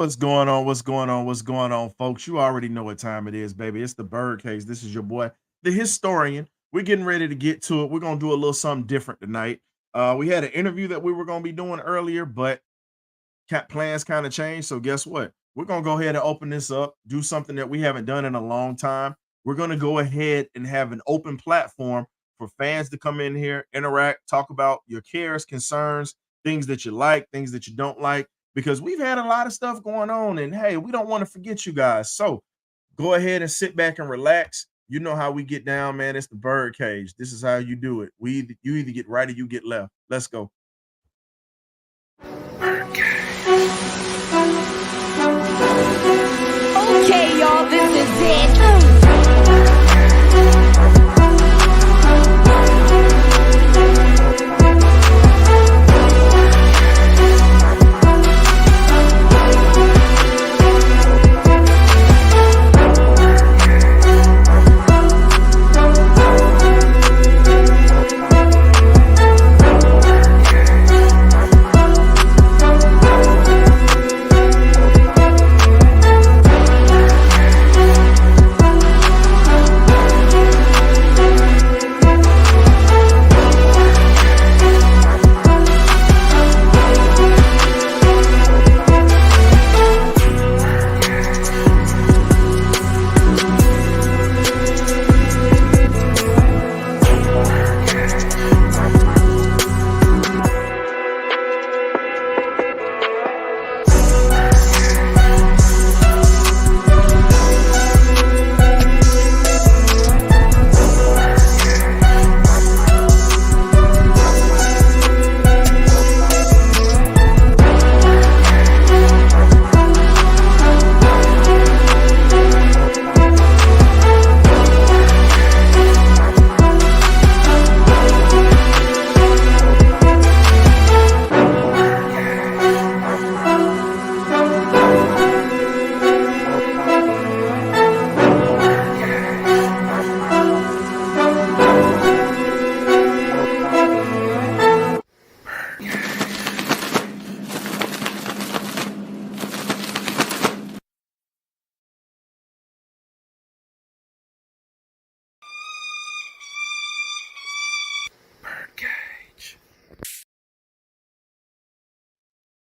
What's going on? What's going on? What's going on, folks? You already know what time it is, baby. It's the BirdCage. This is your boy, the historian. We're getting ready to get to it. We're gonna do a little something different tonight. We had an interview that we were gonna be doing earlier, but plans kind of changed. So guess what? We're gonna go ahead and open this up, do something that we haven't done in a long time. We're gonna go ahead and have an open platform for fans to come in here, interact, talk about your cares, concerns, things that you like, things that you don't like, because we've had a lot of stuff going on, and hey, we don't want to forget you guys. So go ahead and sit back and relax. You know how we get down, man. It's the bird cage. This is how you do it. You either get right or you get left. Let's go. Okay, y'all, this is it.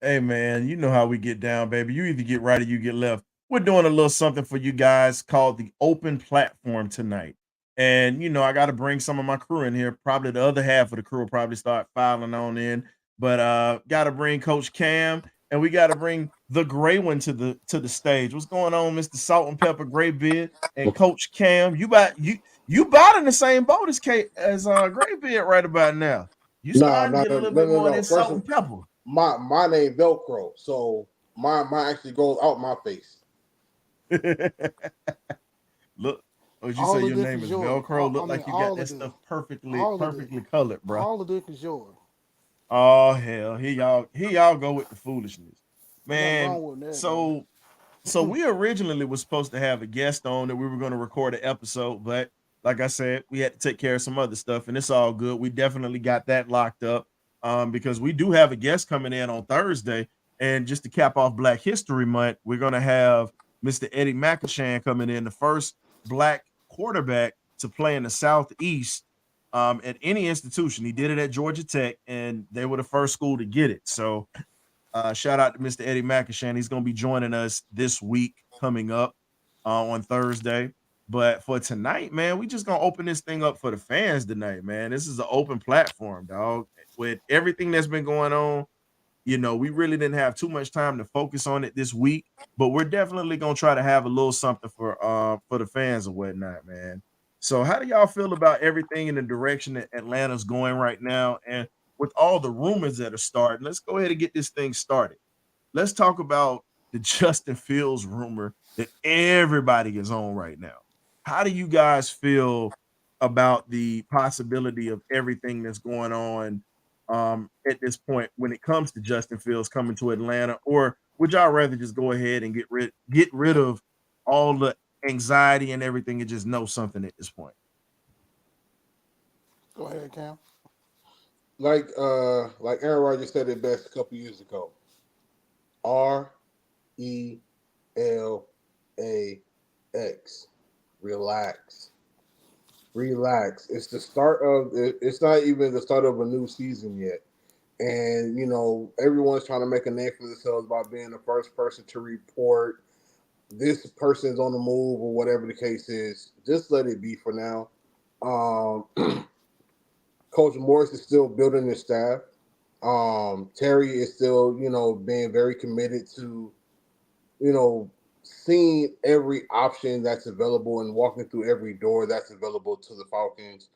Hey man, you know how we get down, baby. You either get right or you get left. We're doing a little something for you guys called the open platform tonight. And I got to bring some of my crew in here. Probably the other half of the crew will probably start filing on in. But gotta bring Coach Cam and we gotta bring the gray one to the stage. What's going on, Mr. Salt and Pepper Graybeard and Coach Cam? You about in the same boat as Graybeard right about now. You No, starting to no, get a no, little no, bit no, more of no. that First salt of and pepper. my name Velcro, so mine actually goes out my face. Look, would you say All the your dick name is is yours. Velcro? Look I mean, like you got all that of the, stuff perfectly, all of the, perfectly colored, bro. all the dick is yours. Oh hell, here y'all go with the foolishness, Ain't nothing man. wrong with that, man. So we originally was supposed to have a guest on that we were going to record an episode, but like I said, we had to take care of some other stuff, and it's all good. We definitely got that locked up, because we do have a guest coming in on Thursday, and just to cap off Black History Month, we're going to have Mr. Eddie McElshan coming in, the first Black quarterback to play in the Southeast, at any institution. He did it at Georgia Tech, and they were the first school to get it. So shout out to Mr. Eddie McElshan. He's going to be joining us this week coming up on Thursday. But for tonight, man, we just gonna open this thing up for the fans tonight, man. This is an open platform, dog. With everything that's been going on, we really didn't have too much time to focus on it this week, but we're definitely gonna try to have a little something for the fans and whatnot, man. So how do y'all feel about everything in the direction that Atlanta's going right now? And with all the rumors that are starting, let's go ahead and get this thing started. Let's talk about the Justin Fields rumor that everybody is on right now. How do you guys feel about the possibility of everything that's going on at this point when it comes to Justin Fields coming to Atlanta? Or would y'all rather just go ahead and get rid of all the anxiety and everything and just know something at this point? Go ahead, Cam. Like Aaron Rodgers said it best a couple years ago. Are Relax. Relax. It's the start of it's not even the start of a new season yet. And everyone's trying to make a name for themselves by being the first person to report this person's on the move or whatever the case is. Just let it be for now. Coach Morris is still building his staff. Terry is still, being very committed to, seeing every option that's available and walking through every door that's available to the Falcons.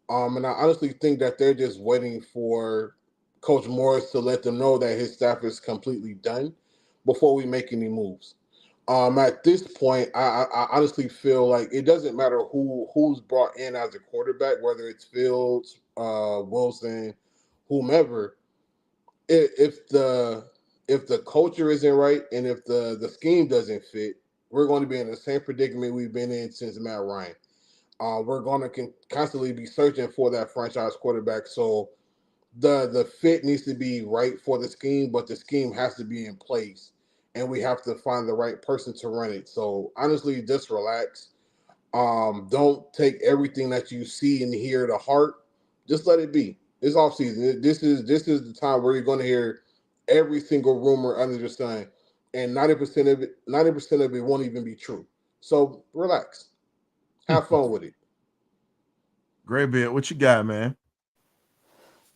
And I honestly think that they're just waiting for Coach Morris to let them know that his staff is completely done before we make any moves. At this point, I honestly feel like it doesn't matter who's brought in as a quarterback, whether it's Fields, Wilson, whomever. If the culture isn't right and if the scheme doesn't fit, we're going to be in the same predicament we've been in since Matt Ryan. We're going to constantly be searching for that franchise quarterback. So the fit needs to be right for the scheme, but the scheme has to be in place, and we have to find the right person to run it. So honestly, just relax. Don't take everything that you see and hear to heart. Just let it be. It's off season. This is the time where you're going to hear every single rumor under the sun, and 90% of it won't even be true. So relax. Have fun with it. Great bit. What you got, man?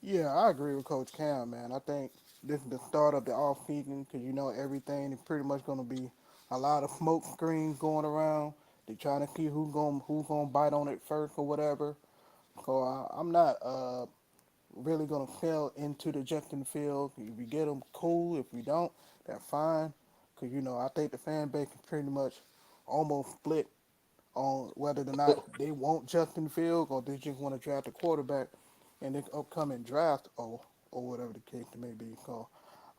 Yeah, I agree with Coach Cam, man. I think this is the start of the off season because everything is pretty much going to be a lot of smoke screens going around. They're trying to see who's gonna bite on it first or whatever. So I'm not really gonna fail into the Justin Field. If we get them, cool. If we don't, that's fine. Cause I think the fan base is pretty much almost split on whether or not they want Justin Field or they just want to draft a quarterback in this upcoming draft or whatever the case may be. So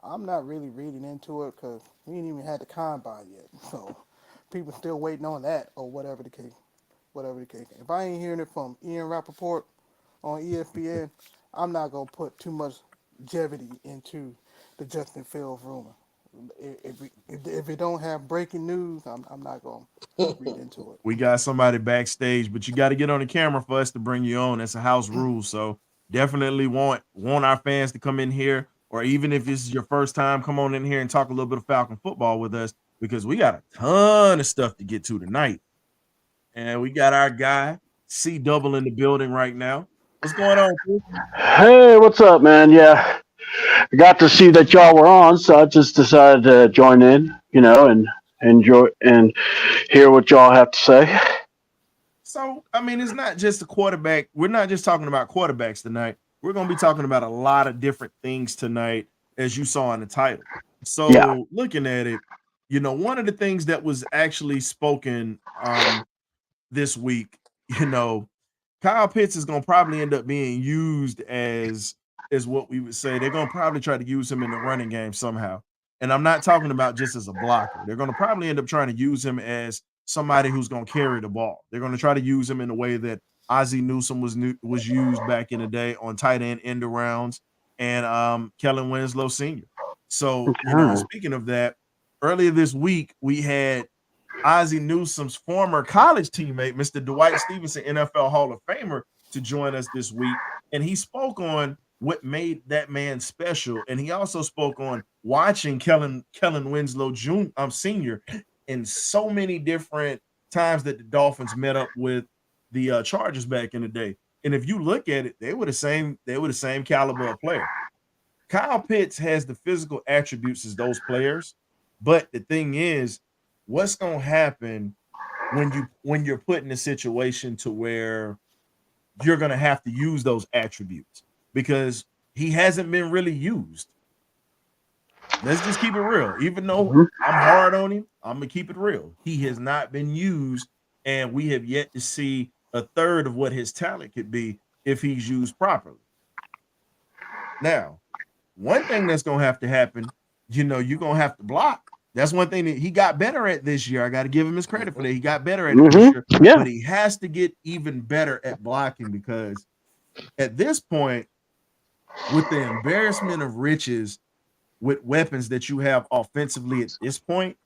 I'm not really reading into it because we ain't even had the combine yet. So people still waiting on that or whatever the case. Whatever the case. If I ain't hearing it from Ian Rappaport on ESPN, I'm not gonna put too much longevity into the Justin Fields rumor. If it don't have breaking news, I'm not gonna read into it. We got somebody backstage, but you got to get on the camera for us to bring you on. That's a house rule. So definitely want our fans to come in here, or even if this is your first time, come on in here and talk a little bit of Falcon football with us because we got a ton of stuff to get to tonight. And we got our guy C Double in the building right now. What's going on, Chris? Hey, what's up, man? Yeah, I got to see that y'all were on, so I just decided to join in, and enjoy and hear what y'all have to say. So, I mean, it's not just a quarterback. We're not just talking about quarterbacks tonight. We're going to be talking about a lot of different things tonight, as you saw in the title. So, Yeah. looking at it, one of the things that was actually spoken this week, Kyle Pitts is going to probably end up being used as what we would say. They're going to probably try to use him in the running game somehow. And I'm not talking about just as a blocker. They're going to probably end up trying to use him as somebody who's going to carry the ball. They're going to try to use him in the way that Ozzie Newsome was used back in the day on tight end arounds and Kellen Winslow Sr. So, Okay. speaking of that, earlier this week, we had Ozzie Newsome's former college teammate, Mr. Dwight Stevenson, NFL Hall of Famer, to join us this week. And he spoke on what made that man special. And he also spoke on watching Kellen Winslow Sr. in so many different times that the Dolphins met up with the Chargers back in the day. And if you look at it, they were the same caliber of player. Kyle Pitts has the physical attributes as those players, but the thing is, what's going to happen when you're put in a situation to where you're going to have to use those attributes because he hasn't been really used. Let's just keep it real. Even though I'm hard on him, I'm going to keep it real. He has not been used, and we have yet to see a third of what his talent could be if he's used properly. Now, one thing that's going to have to happen, you're going to have to block. That's one thing that he got better at this year. I got to give him his credit for that. He got better at it this year, Yeah. but he has to get even better at blocking because at this point, with the embarrassment of riches with weapons that you have offensively at this point,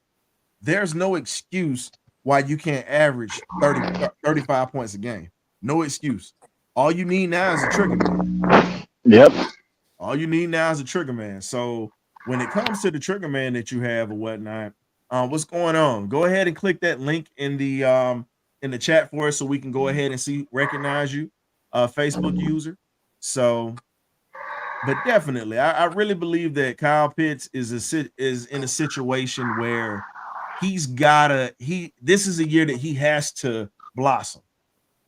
there's no excuse why you can't average 35 points a game. No excuse. All you need now is a trigger man. Yep. All you need now is a trigger man. So when it comes to the trigger man that you have or whatnot, what's going on? Go ahead and click that link in the chat for us so we can go ahead and recognize you, Facebook user. So, but definitely, I really believe that Kyle Pitts is in a situation where this is a year that he has to blossom.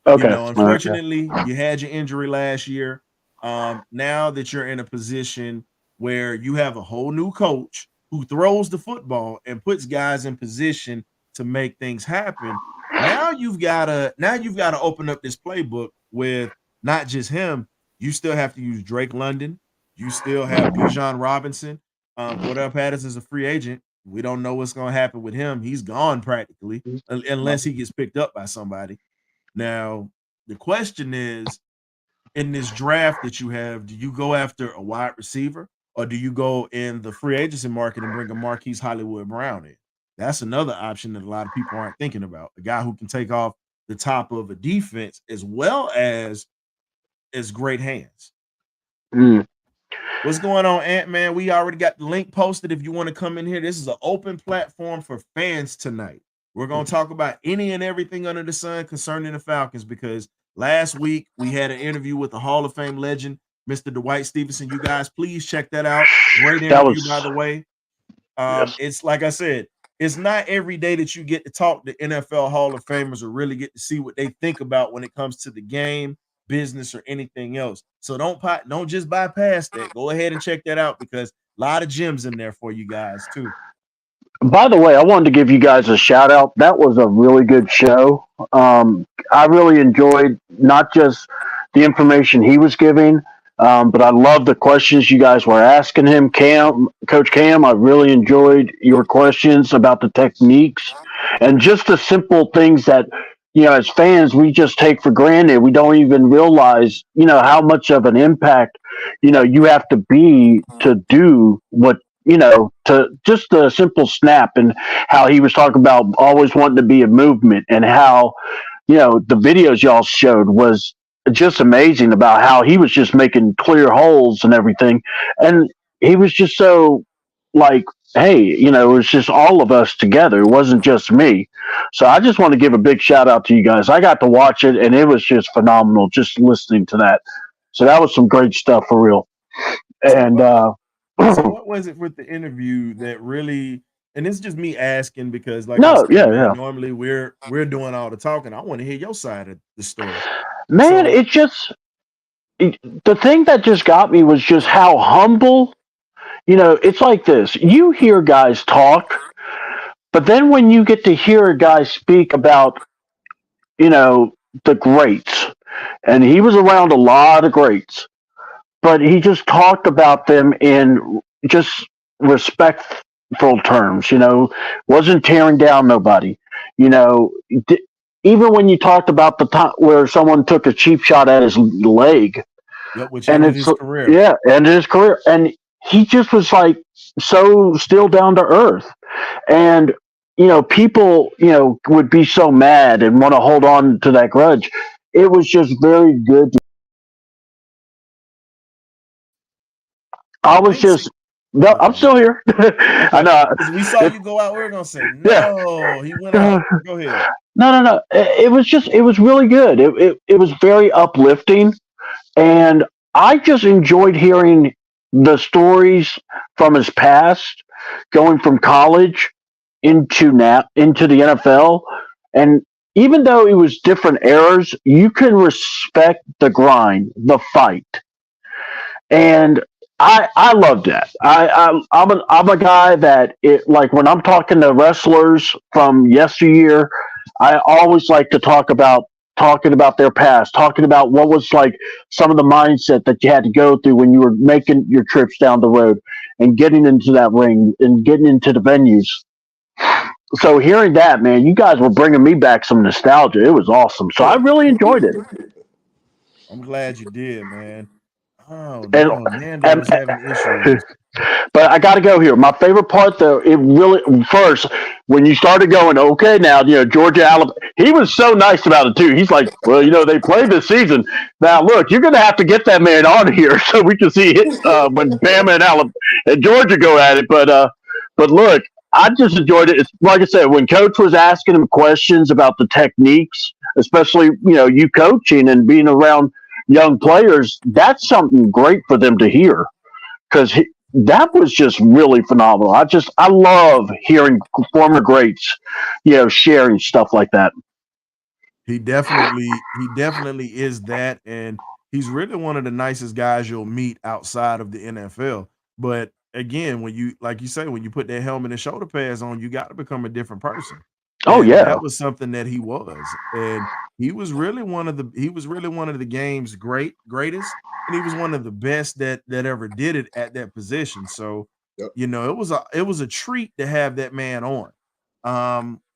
Okay. Unfortunately, you had your injury last year. Now that you're in a position where you have a whole new coach who throws the football and puts guys in position to make things happen. Now you've got to open up this playbook with not just him. You still have to use Drake London. You still have Bijan Robinson. Cordarrelle Patterson is a free agent. We don't know what's going to happen with him. He's gone practically unless he gets picked up by somebody. Now, the question is, in this draft that you have, do you go after a wide receiver or do you go in the free agency market and bring a Marquise Hollywood Brown in? That's another option that a lot of people aren't thinking about. A guy who can take off the top of a defense as well as great hands. What's going on, Ant-Man? We already got the link posted if you want to come in here. This is an open platform for fans tonight. We're going to talk about any and everything under the sun concerning the Falcons because last week we had an interview with the Hall of Fame legend, Mr. Dwight Stevenson. You guys, please check that out. Great interview, by the way. Yes. It's like I said, it's not every day that you get to talk to NFL Hall of Famers or really get to see what they think about when it comes to the game, business, or anything else. So don't just bypass that. Go ahead and check that out because a lot of gems in there for you guys too. By the way, I wanted to give you guys a shout out. That was a really good show. I really enjoyed not just the information he was giving, but I love the questions you guys were asking him. Coach Cam, I really enjoyed your questions about the techniques and just the simple things that, as fans, we just take for granted. We don't even realize, how much of an impact, you have to be to do what, to just the simple snap and how he was talking about always wanting to be a movement and how, the videos y'all showed was just amazing about how he was just making clear holes and everything. And he was just so like, hey, it was just all of us together. It wasn't just me. So I just want to give a big shout out to you guys. I got to watch it and it was just phenomenal just listening to that. So that was some great stuff for real. And, so what was it with the interview that really, and it's just me asking because normally we're doing all the talking. I want to hear your side of the story. Man, the thing that just got me was just how humble, it's like this. You hear guys talk, but then when you get to hear a guy speak about, the greats, and he was around a lot of greats, but he just talked about them in just respectful terms, wasn't tearing down nobody, even when you talked about the time where someone took a cheap shot at his leg, which ended his career. Yeah, ended his career. And he just was like so still down to earth. And, people, would be so mad and want to hold on to that grudge. It was just very good. I'm still here. I know. We saw you go out. We were gonna say no. He went out. Go ahead. No. It was really good. It was very uplifting, and I just enjoyed hearing the stories from his past, going from college into the NFL, and even though it was different eras, you can respect the grind, the fight, and I love that. I'm a guy that like when I'm talking to wrestlers from yesteryear, I always like to talking about their past, talking about what was like some of the mindset that you had to go through when you were making your trips down the road and getting into that ring and getting into the venues. So hearing that, man, you guys were bringing me back some nostalgia. It was awesome. So I really enjoyed it. I'm glad you did, man. Oh no, Nando was having issues. But I got to go here. My favorite part, though, it really first when you started going, okay, now Georgia, Alabama. He was so nice about it too. He's like, well, they played this season. Now, look, you're going to have to get that man on here so we can see it when Bama and Alabama and Georgia go at it. But look, I just enjoyed it. It's like I said, when Coach was asking him questions about the techniques, especially you coaching and being around young players, that's something great for them to hear because that was just really phenomenal. I love hearing former greats, sharing stuff like that. He definitely is that, and he's really one of the nicest guys you'll meet outside of the NFL. But again, when you like you say, when you put that helmet and shoulder pads on, you got to become a different person. Oh And yeah, that was something that he was, and he was really one of the game's greatest, and he was one of the best that ever did it at that position. So, Yep. it was a treat to have that man on.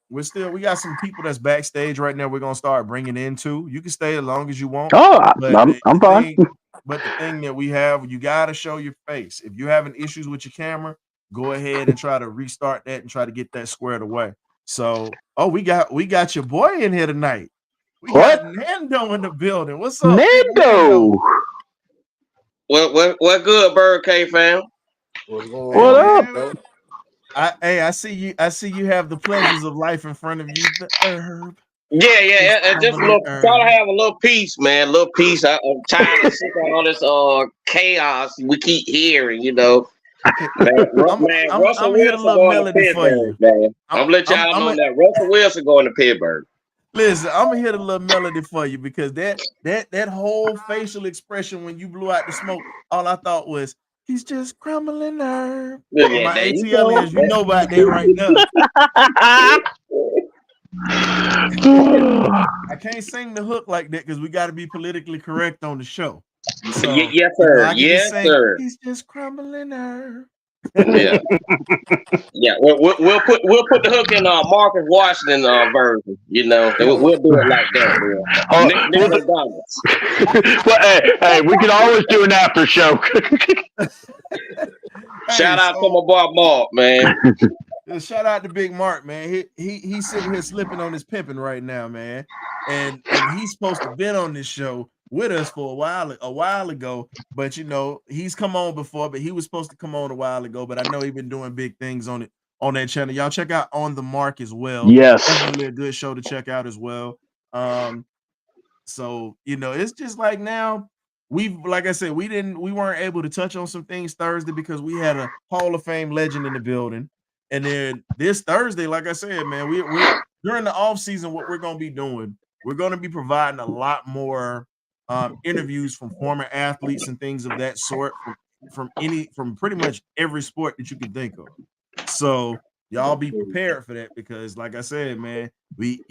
We got some people that's backstage right now. We're gonna start bringing into. You can stay as long as you want, but I'm fine. but the thing that we have, you got to show your face. If you're having issues with your camera, go ahead and try to restart that and try to get that squared away. So, we got your boy in here tonight. We got Nando in the building. What's up, Nando? What good, BirdCage fam? What's going What on? up? I see you have the pleasures of life in front of you. The herb. Yeah. And just try to have a little peace, man. A little peace. I'm tired of seeing all this chaos we keep hearing, Man, Russell Wilson going to Pittsburgh, man. I'm gonna let y'all know that Russell Wilson going to Pittsburgh. Listen, I'm gonna hit a little melody for you because that whole facial expression when you blew out the smoke, all I thought was he's just crumbling herb. Yeah, My ATL is, you know about that right now. I can't sing the hook like that because we got to be politically correct on the show. So, yes, sir. Yes, sir. He's just crumbling herb. Yeah. We'll put the hook in Marcus Washington version. We'll do it like that. Well, hey, we can always do an after show. Shout out to my boy Mark, man. Shout out to Big Mark, man. He's sitting here slipping on his pimping right now, man. And he's supposed to have been on this show with us for a while ago, but he's come on before, but he was supposed to come on a while ago, but I know he's been doing big things on that channel. Y'all check out On the Mark as well. Yes, definitely a good show to check out as well. So it's just like now like I said, we weren't able to touch on some things Thursday because we had a Hall of Fame legend in the building, and then this Thursday, like I said, man, we during the off season, what we're gonna be doing, we're gonna be providing a lot more interviews from former athletes and things of that sort from pretty much every sport that you can think of. So y'all be prepared for that because, like I said, man, we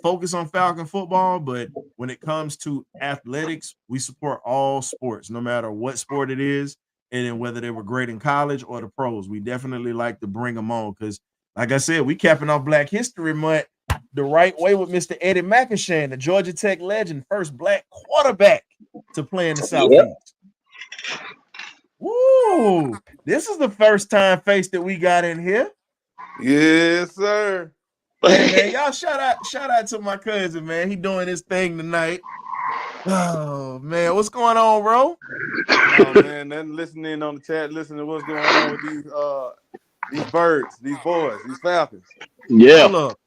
focus on Falcon football, but when it comes to athletics, we support all sports, no matter what sport it is, and then whether they were great in college or the pros. We definitely like to bring them on because, like I said, we capping off Black History Month the right way with Mr. Eddie McIntyre, the Georgia Tech legend, first black quarterback to play in the Southeast. Yep. Woo! This is the first time face that we got in here. Yes, sir. Man, y'all shout out to my cousin, man. He doing his thing tonight. Oh man, what's going on, bro? Oh man, nothing listening on the chat, listening to what's going on with these birds, these boys, these Falcons. Yeah. Look.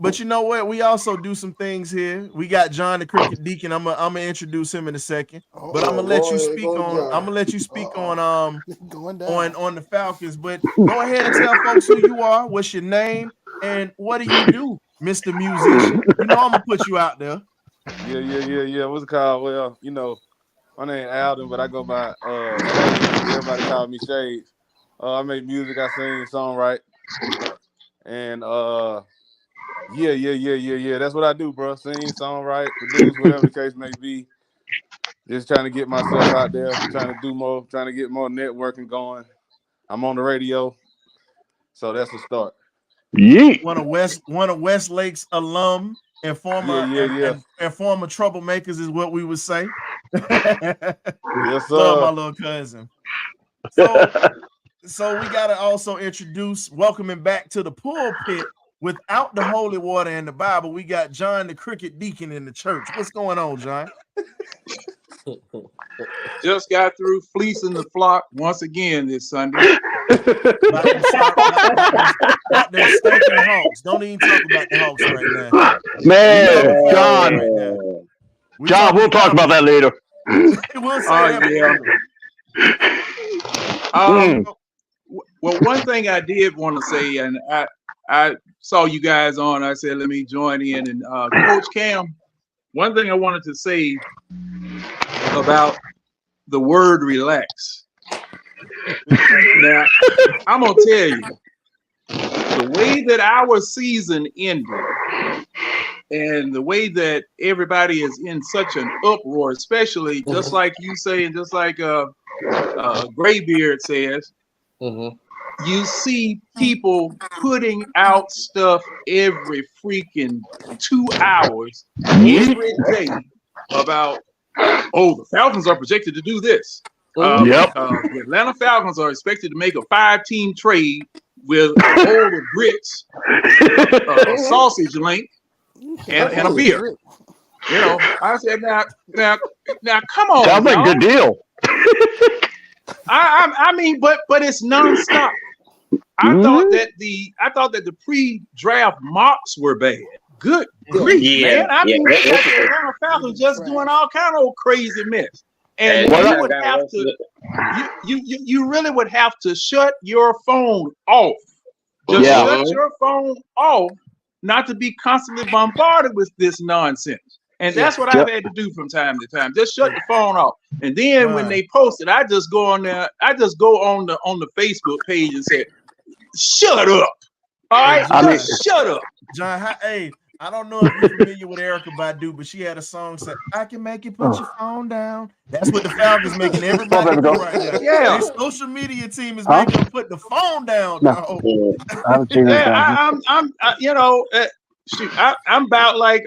But you know what? We also do some things here. We got John the Cricket Deacon. I'm gonna introduce him in a second. But I'm gonna let you speak on on the Falcons. But go ahead and tell folks who you are, what's your name, and what do you do, Mr. Musician? I'm gonna put you out there. Yeah. What's it called? Well, my name Alden, but I go by everybody call me Shades. I make music, I sing, songwrite, and Yeah. That's what I do, bro. Sing, songwrite, produce, whatever the case may be. Just trying to get myself out there, trying to do more, trying to get more networking going. I'm on the radio, so that's a start. Yeah. One of Westlake's alum and former and former troublemakers is what we would say. Yes, sir. Love my little cousin. So we gotta also introduce, welcoming back to the pulpit without the holy water and the Bible. We got John, the cricket deacon in the church. What's going on, John? Just got through fleecing the flock once again this Sunday. About them stinking Hawks. Don't even talk about the Hawks right now. Man, John, we'll talk about that later. We'll say that. Well, one thing I did want to say, and I saw you guys on, I said, let me join in. And Coach Cam, one thing I wanted to say about the word relax. Now, I'm going to tell you, the way that our season ended and the way that everybody is in such an uproar, especially just like you say, and just like Graybeard says, you see people putting out stuff every freaking 2 hours every day about, the Falcons are projected to do this. The Atlanta Falcons are expected to make a 5-team trade with a bowl of grits, a sausage link, and a beer. You know, I said, now, come on. Sounds like a good deal. I mean, but it's nonstop. I thought that the pre-draft mocks were bad. Good grief, man! I mean, the Atlanta Falcons just doing all kind of crazy mess, and you would have to, you really would have to shut your phone off. Just shut your phone off, not to be constantly bombarded with this nonsense. And that's what I've had to do from time to time. Just shut the phone off. And then when they post it, I just go on there. I just go on the Facebook page and say, "Shut up!" All right, shut up, John. Hey, I don't know if you're familiar with Erykah Badu, but she had a song said, "I can make you put your phone down." That's what the Falcons making everybody do right now. Yeah, their social media team is making them put the phone down. I'm about like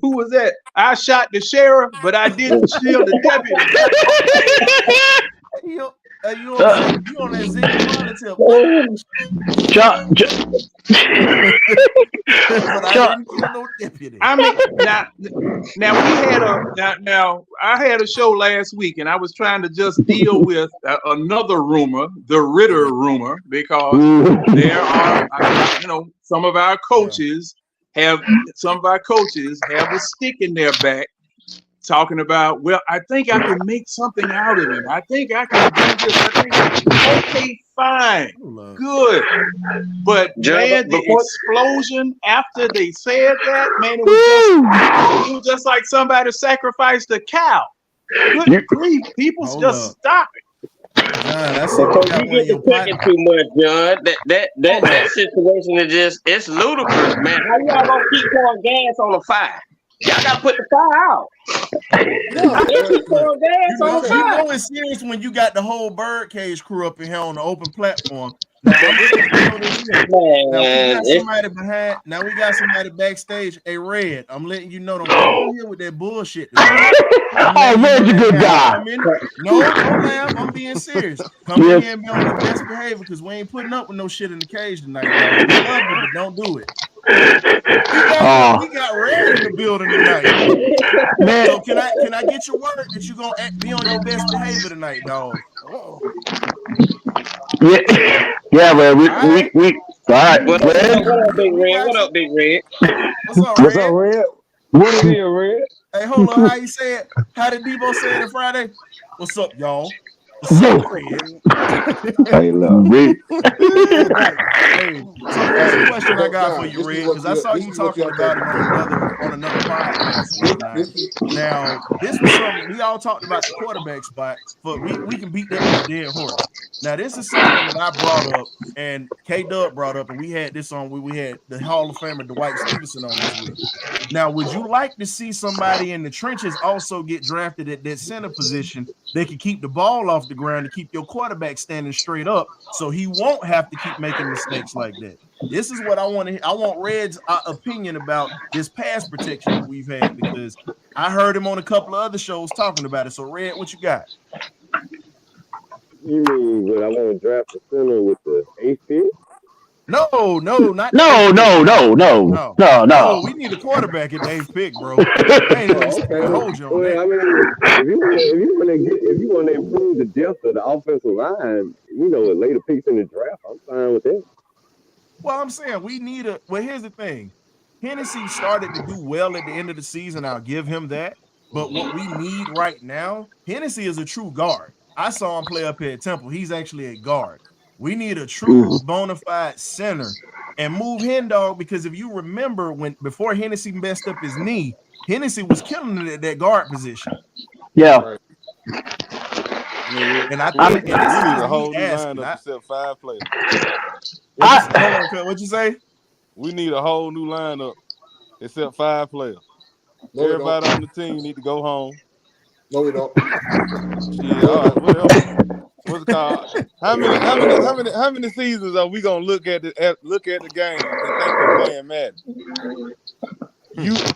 who was that? I shot the sheriff, but I didn't shield the deputy. You on that I mean, now I had a show last week, and I was trying to just deal with another rumor, the Ritter rumor, because there are, some of our coaches have a stick in their back, talking about, well, I think I can make something out of it. I think I can do this. Okay, fine, good. But man, the explosion after they said that, man, it was just like somebody sacrificed a cow. Good grief, people just stop it. John, you get to cooking too much, John. That situation is it's ludicrous, man. How y'all gonna keep pouring gas on a fire? Y'all gotta put the fire out. You know it's serious when you got the whole BirdCage crew up in here on the open platform. Now we got somebody backstage. Hey, Red, I'm letting you know, don't come here with that bullshit. Red's a good guy. No, I'm being serious. Come in here and be on the best behavior, because we ain't putting up with no shit in the cage tonight. We love you, but don't do it. We got Red in the building tonight. Man. So can I get your word that you're gonna be on your best behavior tonight, dog? Yeah, man. We all right. What up, Big Red? What up, Big Red? What's up, Red? What it is, Red? Hey, hold on. How you say it? How did Debo say it on Friday? What's up, y'all? What's up, Red? Hey, look. Hey, so here's a question I got for you, Red, because I saw you talking about it on another podcast. Now, this was something we all talked about, the quarterback spot, but we can beat that with a dead horse. Now, this is something that I brought up, and K-Dub brought up, and we had this on where we had the Hall of Famer Dwight Stevenson on this week. Now, would you like to see somebody in the trenches also get drafted at that center position? They can keep the ball off the ground to keep your quarterback standing straight up, so he won't have to keep making mistakes like that. This is what I want to. I want Red's opinion about this pass protection that we've had, because I heard him on a couple of other shows talking about it. So, Red, what you got? You mean when I want to draft a center with the 8th pick? No, not the No, eighth pick. no, no, no, no, No, no. we need a quarterback at the 8th pick, bro. I ain't even Okay. gonna hold you on Well, that. I mean, if you want to improve the depth of the offensive line, with later picks in the draft, I'm fine with that. Well, I'm saying we need a. Well, here's the thing. Hennessy started to do well at the end of the season. I'll give him that. But what we need right now, Hennessy is a true guard. I saw him play up here at Temple. He's actually a guard. We need a true bona fide center and move Hendog, because if you remember before Hennessy messed up his knee, Hennessy was killing it at that guard position. Yeah. Right. And I we think need a whole new asking. lineup except 5 players. What'd you say? We need a whole new lineup except 5 players. No, we Everybody don't. on the team need to go home. No, we don't. Shit, all right, whatever. What's it called? How many seasons are we gonna look at the game and think we're playing Madden?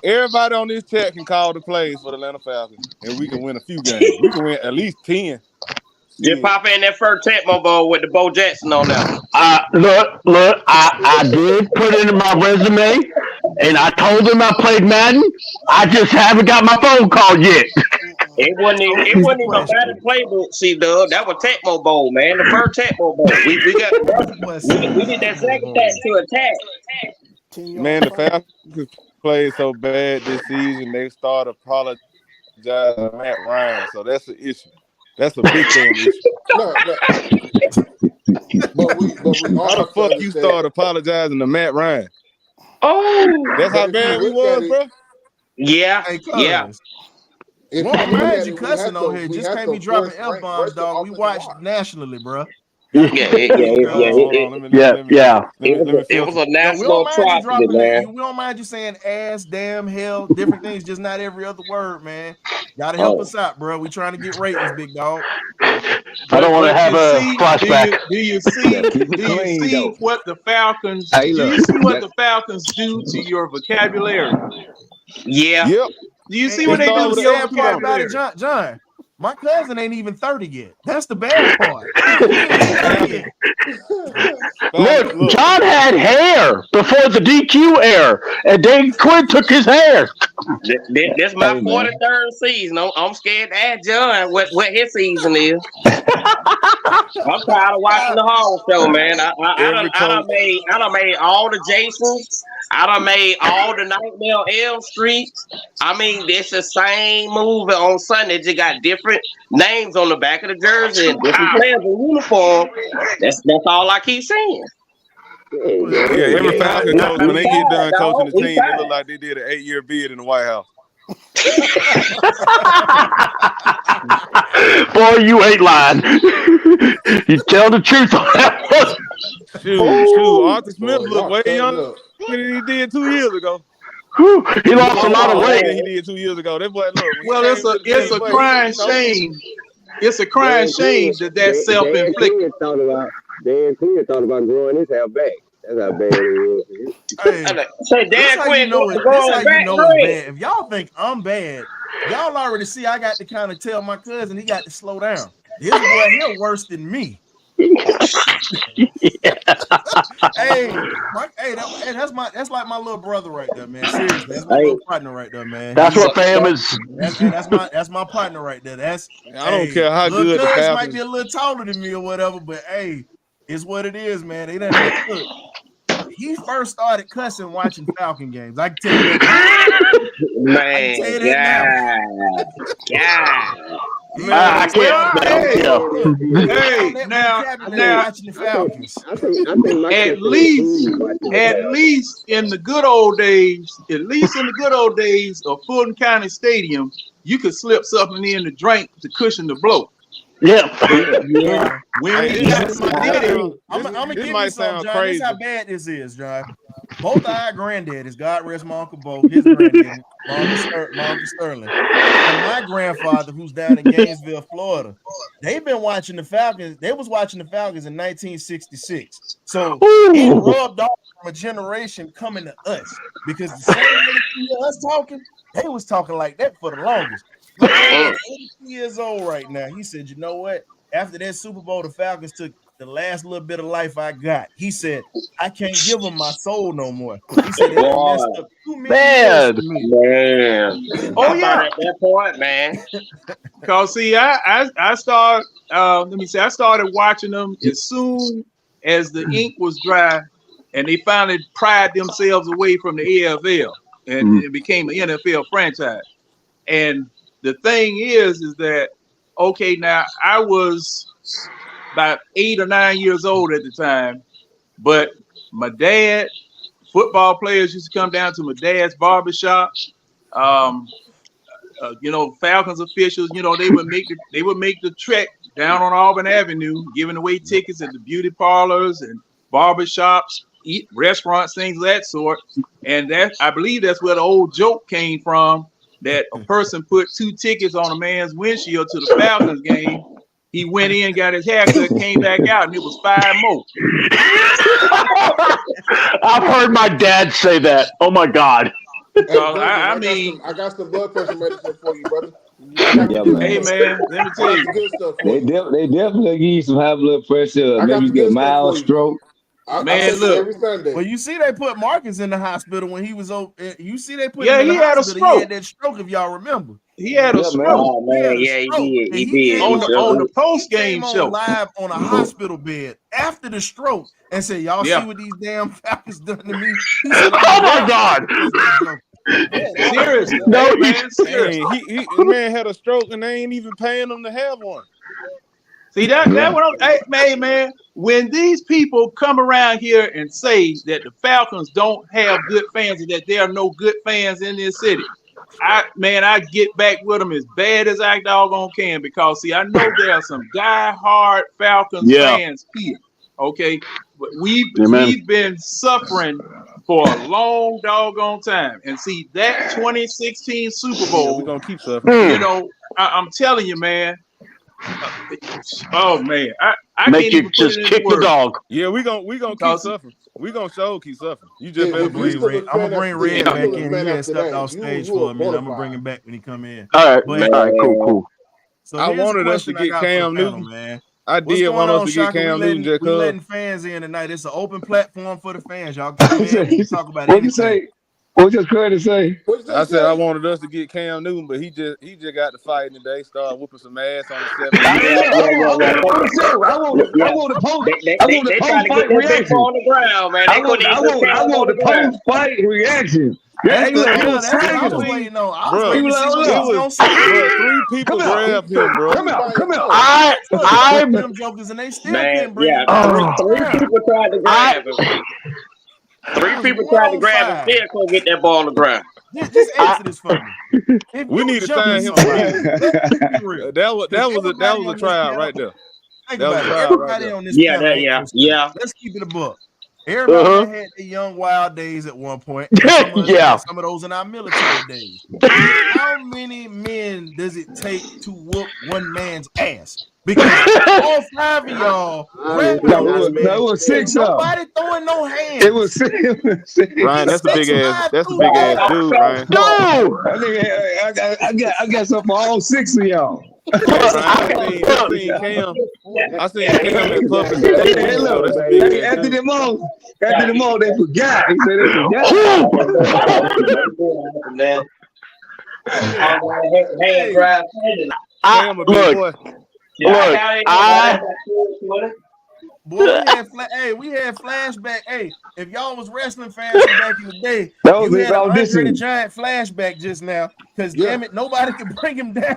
Everybody on this chat can call the plays for the Atlanta Falcons, and we can win a few games. We can win at least 10. Just pop in that first Tecmo Bowl with the Bo Jackson on there. Look, I did put it in my resume, and I told them I played Madden. I just haven't got my phone call yet. It wasn't even a bad playbook, C-Dub. That was Tecmo Bowl, man. The first Tecmo Bowl. We did that second attack to attack. Man, the Falcons played so bad this season, they started apologizing to Matt Ryan. So that's an issue. That's a big thing issue. No. But we How the fuck you start apologizing to Matt Ryan? Oh, that's how bad we was, bro. Yeah, yeah. Well, mind you cussing on here. Just can't be dropping F-bombs, dog. We watched nationally, bro. Yeah. It was a national atrocity, man. We don't mind you saying ass, damn, hell, different things, just not every other word, man. Gotta help us out, bro. We trying to get ratings, big dog. I don't want to have a flashback. Do you see what the Falcons? Do you see what the Falcons do to your vocabulary? Yeah. Yep. Do you see what they do to your vocabulary? John, my cousin ain't even 30 yet. That's the bad part. Look, John had hair before the DQ era, and then Quinn took his hair. This my 43rd season. I'm scared to ask John what his season is. I'm tired of watching the Hall Show, man. I done made all the Jasons. I done made all the Nightmare on Elm Street. I mean, it's the same movie on Sunday. Just got different names on the back of the jersey and different players in uniform. That's all I keep saying. Yeah, every Falcon coach, when they get done coaching the team, they look like they did an 8-year bid in the White House. Boy, you ain't lying. You tell the truth on that one. Shoot. Arthur Smith looked way younger than he did 2 years ago. He lost a lot of weight. He did 2 years ago. That boy, look. Well, it's a crying shame. It's a crying shame that self-inflicted. Dan Quinn thought about growing his hair back. That's how bad it was. Say Dan Quinn it's bad. If y'all think I'm bad, y'all already see I got to kind of tell my cousin he got to slow down. His boy here worse than me. That's like my little brother right there, man. Seriously, that's my little partner right there, man. That's what fam is. That's my partner right there. I don't care how good the Falcons might be a little taller than me or whatever, but hey, it's what it is, man. They done look. He first started cussing watching Falcon games. I can tell you that. Man, I can't. Hey, now, watching the Falcons. At least in the good old days of Fulton County Stadium, you could slip something in the drink to cushion the blow. Yeah. I'm gonna give you something, John. This is how bad this is, John. Both our granddaddies, God rest my Uncle Bo, his granddaddy, Marcus Sterling, and my grandfather, who's down in Gainesville, Florida. They've been watching the Falcons. They was watching the Falcons in 1966. So it rubbed off from a generation coming to us because the same way they hear us talking, they was talking like that for the longest. 82 years old right now. He said, "You know what? after that Super Bowl, the Falcons took the last little bit of life I got. He said, I can't give them my soul no more. He said, they messed up too many years for me. Man. Oh yeah. At that point, man. Cause see, I started. I started watching them as soon as the ink was dry, and they finally pried themselves away from the AFL, and it became an NFL franchise. And the thing is that okay, now I was about 8 or 9 years old at the time, but my dad, football players used to come down to my dad's barbershop. Falcons officials, they would make the trek down on Auburn Avenue, giving away tickets at the beauty parlors and barbershops, restaurants, things of that sort. And that, I believe that's where the old joke came from, that a person put 2 tickets on a man's windshield to the Falcons game. He went in, got his haircut, came back out, and it was 5 more. I've heard my dad say that. Oh my God. Hey, I got some blood pressure medicine for you, brother. Hey man, let me tell you, good stuff. They definitely give you some high blood pressure. Maybe you get mild stroke. Man, look. Every Sunday. Well, you see, they put Marcus in the hospital when he was over. You see, they put him in the he had a hospital. stroke. He had that stroke, if y'all remember. He had a stroke. Oh man, he did. On the post game show, live on a hospital bed after the stroke, and said, "Y'all see what these damn Falcons done to me?" He said, "Oh my God." Seriously, no, man, seriously. The man had a stroke and they ain't even paying him to have one. See that what I'm man. When these people come around here and say that the Falcons don't have good fans and that there are no good fans in this city, I get back with them as bad as I doggone can, because see, I know there are some die-hard Falcons fans here. Okay, but we've been suffering for a long doggone time, and see that 2016 Super Bowl, we're gonna keep suffering. I'm telling you, man. Oh man, I make can't you even just kick the dog. Yeah, we gonna keep suffering. We gonna keep suffering. You just better believe it. I'm gonna bring Red back in. He had stepped off stage for a minute. I'm gonna bring him back when he come in. All right, cool. So I wanted us to get Cam Newton, man. I did want us to get Cam Newton. Just we letting fans in tonight. It's an open platform for the fans. Y'all come in. We talk about anything. What you say? What just Curry say? I said I wanted us to get Cam Newton, but he just got to fighting today. Started whooping some ass on the 7th. I want a post. I want a post fight reaction on the ground, man. I want a post fight reaction. That's what I was waiting on. I was waiting to see what he was gonna say. 3 people grabbed him, bro. Come out. I'm them jokers, and they still can't bring him. 3 people tried to grab him. 3 people tried to grab him. Still couldn't get that ball on the ground. Just answer this for me. We need to sign him. That was a trial right there. Think about it. Everybody on this panel. Yeah. Let's keep it a buck. Everybody had the young wild days at one point. Some of those in our military days. How many men does it take to whoop one man's ass? Because all 5 of y'all, it was 6 of them. Nobody throwing no hands. It was 6. Ryan, that's a big ass dude, Ryan. No, I got something for all 6 of y'all. I seen Cam and Puffin. After them all, they forgot. He said they forgot. We had flashback. Hey, if y'all was wrestling fans back in the day, you had an Andre the Giant flashback just now. Because damn it, nobody could bring him down.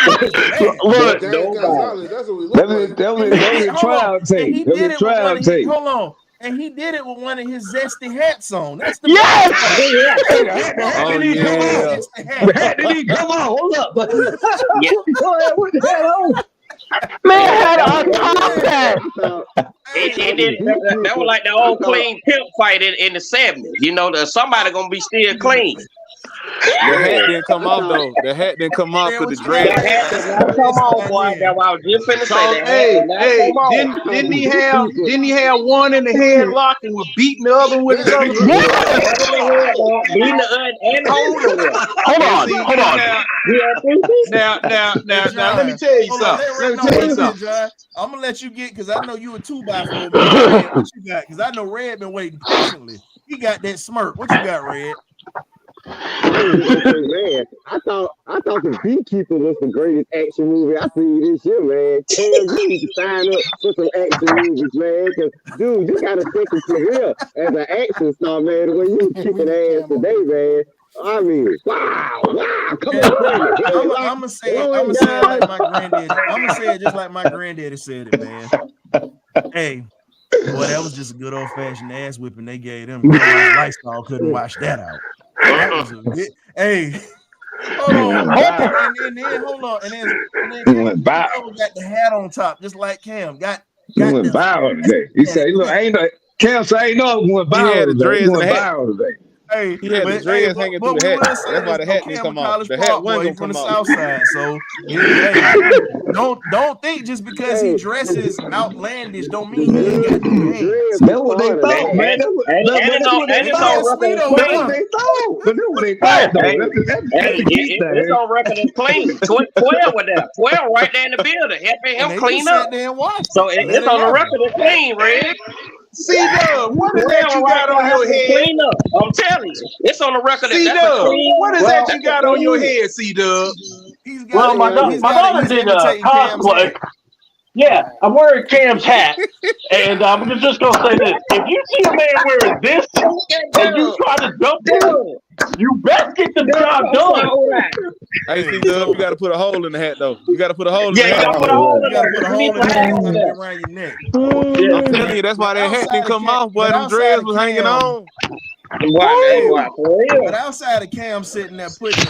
Look, that was a trial tape. That was a trial tape. Hold on. And he did it with one of his zesty hats on. That's the hat didn't even come on. Hold up. Go ahead with the hat on. Man had a top hat. That was like the old clean pimp fight in the 70s. Somebody gonna be still clean. The hat didn't come off though. The hat didn't come off for the dread. The hat did not come off, boy. That's why I was just finna say that. Didn't he have one in the headlock and was beating the other with his other? Beating the and holding one. Hold on. Now, let me tell you something. Let me tell you something. John. I'm gonna let you get because I know you a 2x4 man. Red, what you got? Because I know Red been waiting patiently. He got that smirk. What you got, Red? Man, I thought the Beekeeper was the greatest action movie I seen this year, man. Cam, you need to sign up for some action movies, man. Because, dude, you got a second career as an action star, man. The way you kicking ass today, man. I mean, wow, come on. I'm gonna say it like my granddaddy. I'm gonna say it just like my granddaddy said it, man. Hey, boy, that was just a good old fashioned ass whipping they gave them. Lifestyle couldn't wash that out. That was a bit, hey, hold on, and then hold on, and then Cam got the hat on top, just like Cam got went viral today. He said, "Look, Cam say ain't no went viral today." Hey, he had the dreads hanging through the hat. That's why the hat didn't come off. The hat wasn't from gonna the come south off. side. So hey, don't think just because he dresses outlandish don't mean he ain't got the hands. That's what they thought, man. That's what they thought. But that's what they thought, though. It's on record as clean. 12 with that. 12 right there in the building, helping him clean up. So it's on the record as clean, Red. C-Dub, what is that you got on your head? I'm telling you, it's on the record. C-Dub, what is that you got on your head, C-Dub? Well, my daughter did a cosplay. Yeah, I'm wearing Cam's hat, and I'm just gonna say this: if you see a man wearing this and you try to dump him, you best get the job done. Hey, C-Dub, you got to put a hole in the hat, though. You got to put a hole in the hat. You got to put a hole in the hat around your neck. I'm telling you, that's why that hat didn't come off. Boy, them dreads was hanging on. But outside of Cam sitting there putting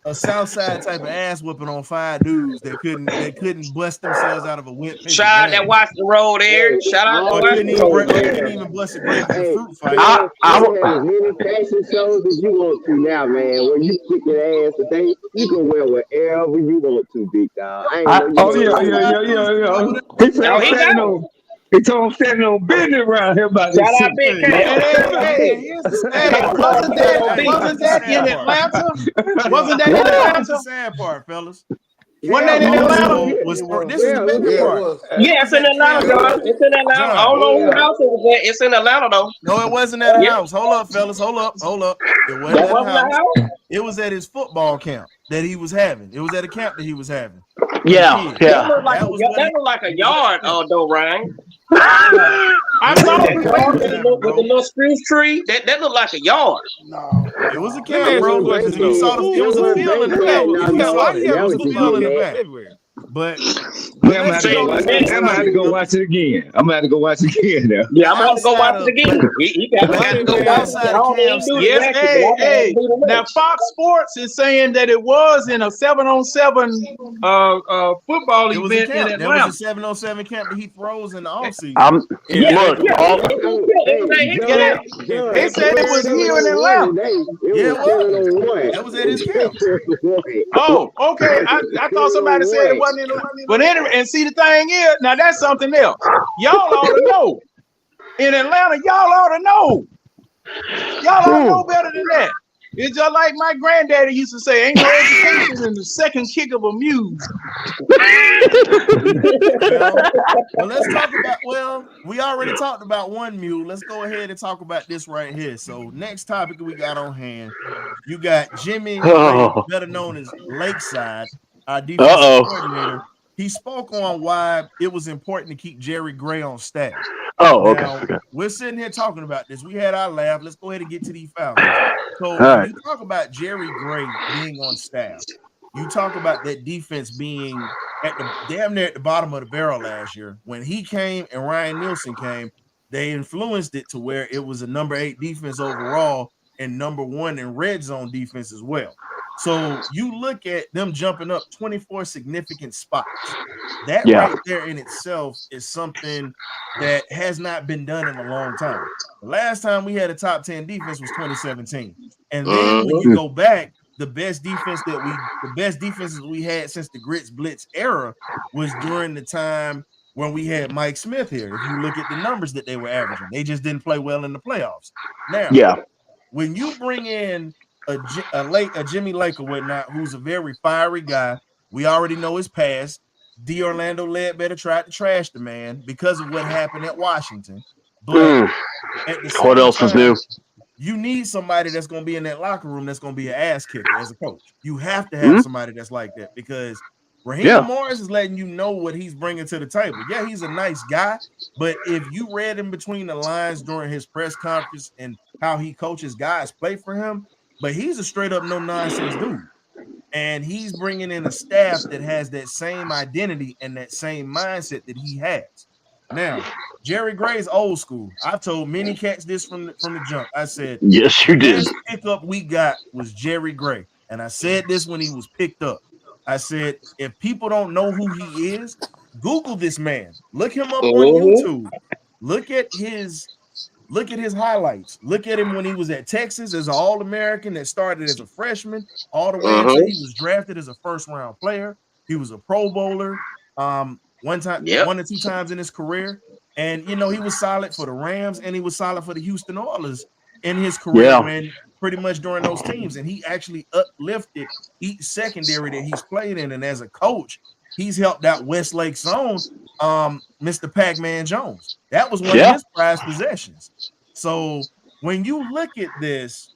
a south side type of ass whooping on 5 dudes that couldn't bust themselves out of a whip. Shout out that watch the road there. Shout out to watch the road. Couldn't even bust a grape in a fruit fight. I have as many fashion shows as you want to now, man. When you kick your ass today, you can wear whatever you want to, big dog. Yeah. He told him standing on business around here about this. Shout out Big Hey, wasn't that in Atlanta? Wasn't that in Atlanta? That's the sad part, fellas. Wasn't that in Atlanta? This is the bigger part. Yeah, it's in Atlanta, John. It's in Atlanta. I don't know who house it was at. It's in Atlanta, though. No, it wasn't at a house. Hold up, fellas. Hold up. It wasn't at a house. It was at his football camp that he was having. It was at a camp that he was having. Yeah. That looked like a yard, though, Ryan. I saw it with the little spruce tree. That looked like a yard. No, it was a camp, bro. It was a field in the back. It was a field in the back. But I'm gonna have to go watch it again. I'm gonna have to go watch it again now. Yeah, I'm gonna have to go watch it again. He got to go watch it. Yes, hey. Now Fox Sports is saying that it was in a 7-on-7 football event in Atlanta. There was a 7-on-7 camp that he throws in the offseason. They said it was here in Atlanta. That was at his camp. Oh, okay. I thought somebody said it wasn't in Atlanta. But anyway, and see the thing is, now that's something else. Y'all ought to know. In Atlanta, y'all ought to know. Y'all ought to know better than that. It's just like my granddaddy used to say, ain't no education in the second kick of a mule. Well, let's talk about, we already talked about one mule. Let's go ahead and talk about this right here. So next topic we got on hand, you got Jimmy, better known as Lakeside, our defensive coordinator. He spoke on why it was important to keep Jerry Gray on staff. Now, we're sitting here talking about this. We had our laugh. Let's go ahead and get to these Falcons. So when you talk about Jerry Gray being on staff, you talk about that defense being at the damn near at the bottom of the barrel last year. When he came and Ryan Nielsen came, they influenced it to where it was a number 8 defense overall and number 1 in red zone defense as well. So you look at them jumping up 24 significant spots. That right there in itself is something that has not been done in a long time. The last time we had a top 10 defense was 2017. And then when you go back, the best defenses we had since the Grits Blitz era was during the time when we had Mike Smith here. If you look at the numbers that they were averaging, they just didn't play well in the playoffs. Now, when you bring in a Jimmy Lake or whatnot, who's a very fiery guy. We already know his past. D. Orlando Ledbetter tried to trash the man because of what happened at Washington. But at the same what else is new? You need somebody that's going to be in that locker room that's going to be an ass kicker as a coach. You have to have somebody that's like that because Raheem Morris is letting you know what he's bringing to the table. Yeah, he's a nice guy, but if you read in between the lines during his press conference and how he coaches guys play for him, but he's a straight up no nonsense dude. And he's bringing in a staff that has that same identity and that same mindset that he has. Now, Jerry Gray's old school. I've told many cats this from the jump. I said, yes, you did. The best pickup we got was Jerry Gray. And I said this when he was picked up. I said, if people don't know who he is, Google this man. Look him up on YouTube. Look at his highlights. Look at him when he was at Texas as an All-American that started as a freshman, all the way until he was drafted as a first-round player. He was a Pro Bowler. One or two times in his career, and he was solid for the Rams and he was solid for the Houston Oilers in his career when pretty much during those teams, and he actually uplifted each secondary that he's played in, and as a coach, he's helped out Westlake's own Mr. Pac-Man Jones. That was one of his prized possessions. So when you look at this,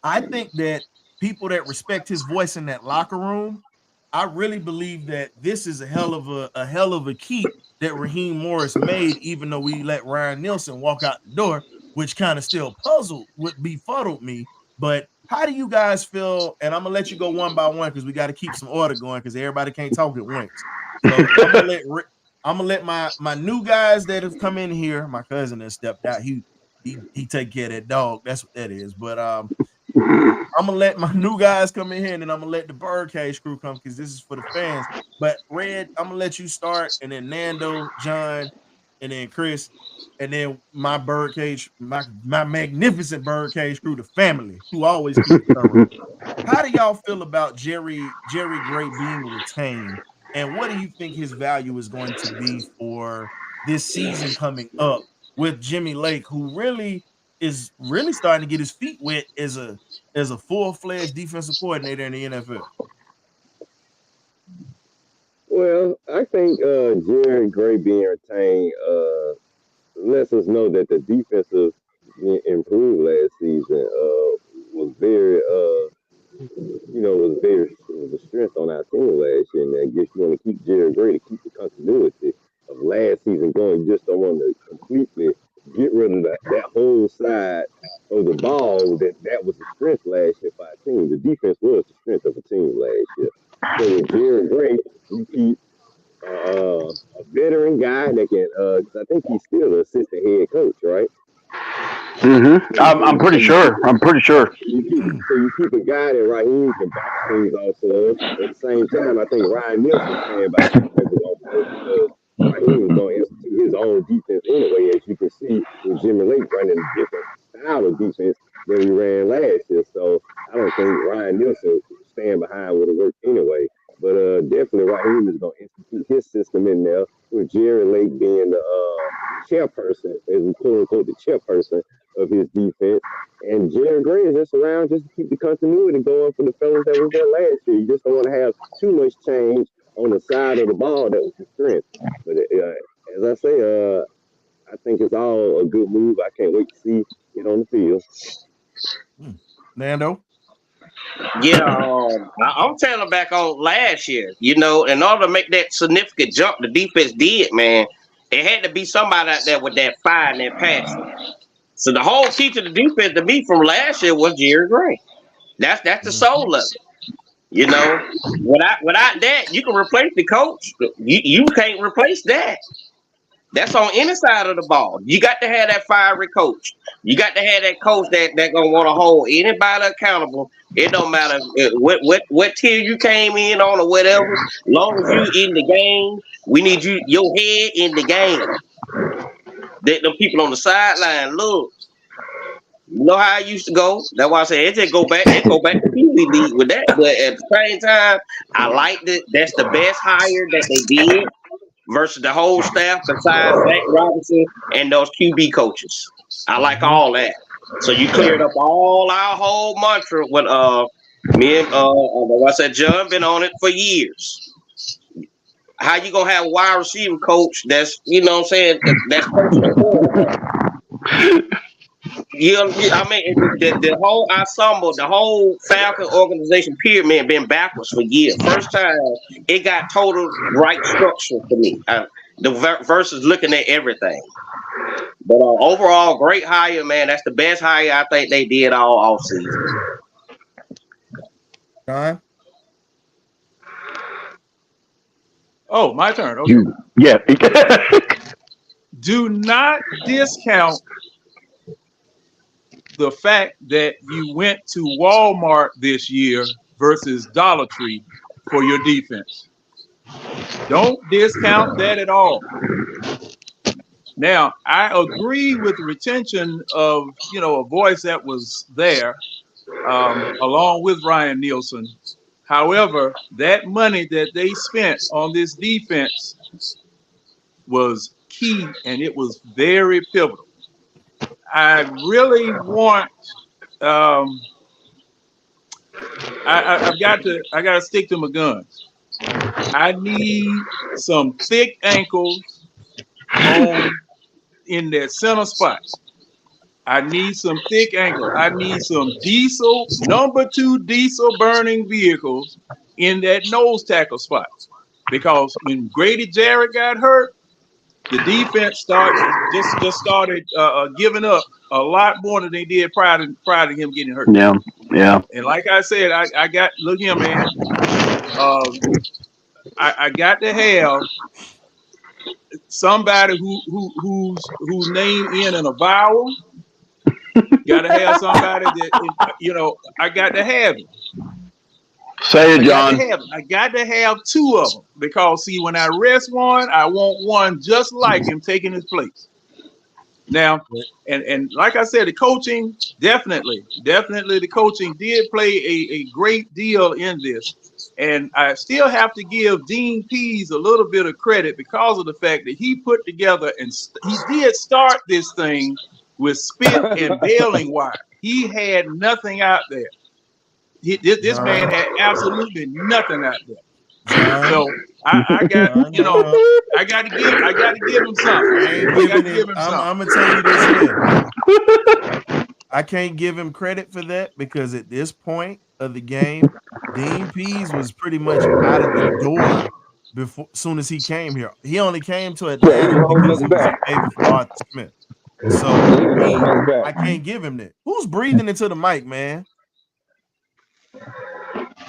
I think that people that respect his voice in that locker room, I really believe that this is a hell of a keep that Raheem Morris made, even though we let Ryan Nielsen walk out the door, which kind of still befuddled me. But how do you guys feel? And I'm gonna let you go one by one because we got to keep some order going because everybody can't talk at once. So I'm gonna let my new guys that have come in here. My cousin has stepped out. He take care of that dog. That's what that is. But I'm gonna let my new guys come in here, and then I'm gonna let the BirdCage crew come because this is for the fans. But Red, I'm gonna let you start, and then Nando, John, and then Chris, and then my BirdCage, my magnificent BirdCage crew, the family, who always keep it coming. How do y'all feel about Jerry Gray being retained, and what do you think his value is going to be for this season coming up with Jimmy Lake, who is really starting to get his feet wet as a full-fledged defensive coordinator in the NFL? Well, I think Jerry Gray being retained lets us know that the defensive improved last season was very was a strength on our team last year, and I guess you want to keep Jerry Gray to keep the continuity of last season going. You just don't want to completely get rid of that whole side of the ball that was the strength last year for our team. The defense was the strength of the team last year. So with Jerry Gray, you keep a veteran guy that can, I think he's still the assistant head coach, right? I'm pretty sure. So you keep a guy that Raheem can bounce things off of. At the same time, I think Ryan Nielsen playing by because Raheem is going to institute his own defense anyway, as you can see with Jimmy Lake running a different style of defense than we ran last year. So I don't think Ryan Nielsen stand behind would have worked anyway. But definitely Raheem is going to institute his system in there with Jerry Lake being the chairperson, as we quote unquote the chairperson of his defense. And Jerry Gray is just around just to keep the continuity going for the fellas that was there last year. You just don't want to have too much change on the side of the ball that was the strength. But as I say, I think it's all a good move. I can't wait to see it on the field. Nando? Yeah, I'm telling back on last year, in order to make that significant jump the defense did, man, it had to be somebody out there with that fire and that passion. So the whole key to the defense to me from last year was Jerry Gray. That's the soul of it. Without that, you can replace the coach. You can't replace that. That's on any side of the ball. You got to have that fiery coach. You got to have that coach that gonna want to hold anybody accountable. It don't matter what tier you came in on or whatever. As long as you in the game, we need your head in the game. Them people on the sideline, look. You know how I used to go. That's why I say it just go back. It go back to Pee Wee League with that. But at the same time, I like that. That's the best hire that they did versus the whole staff besides Zach Robinson and those QB coaches. I like all that. So you cleared up all our whole mantra when me and like I said, John been on it for years. How you gonna have a wide receiver coach that's what I'm saying, that's coaching the quarterback? I mean, the whole ensemble, the whole Falcon organization, period, man, been backwards for years. First time it got total right structure for me. Versus looking at everything. But overall, great hire, man. That's the best hire I think they did all offseason. John? Oh, my turn. Okay. Yeah. Do not discount the fact that you went to Walmart this year versus Dollar Tree for your defense. Don't discount that at all. Now, I agree with the retention of, a voice that was there, along with Ryan Nielsen. However, that money that they spent on this defense was key, and it was very pivotal. I really want. I got to stick to my guns. I need some thick ankles in that center spot. I need some thick ankles. I need some number 2 diesel burning vehicles in that nose tackle spot. Because when Grady Jarrett got hurt, the defense started giving up a lot more than they did prior to him getting hurt. Yeah. And like I said, I got look here, man. I got to have somebody whose name end in a vowel. Got to have somebody that I got to have him. Say it, John. I got to have 2 of them because see, when I rest one, I want one just like him taking his place. Now, and like I said, the coaching definitely the coaching did play a great deal in this. And I still have to give Dean Pease a little bit of credit because of the fact that he put together and he did start this thing with spit and baling wire. He had nothing out there. This man had absolutely nothing out there. So I got I got to give him something. I'm gonna tell you this here. I can't give him credit for that because at this point of the game, Dean Pease was pretty much out of the door soon as he came here. He only came to Atlanta because he was a favor for Arthur Smith. So I can't give him that. Who's breathing into the mic, man?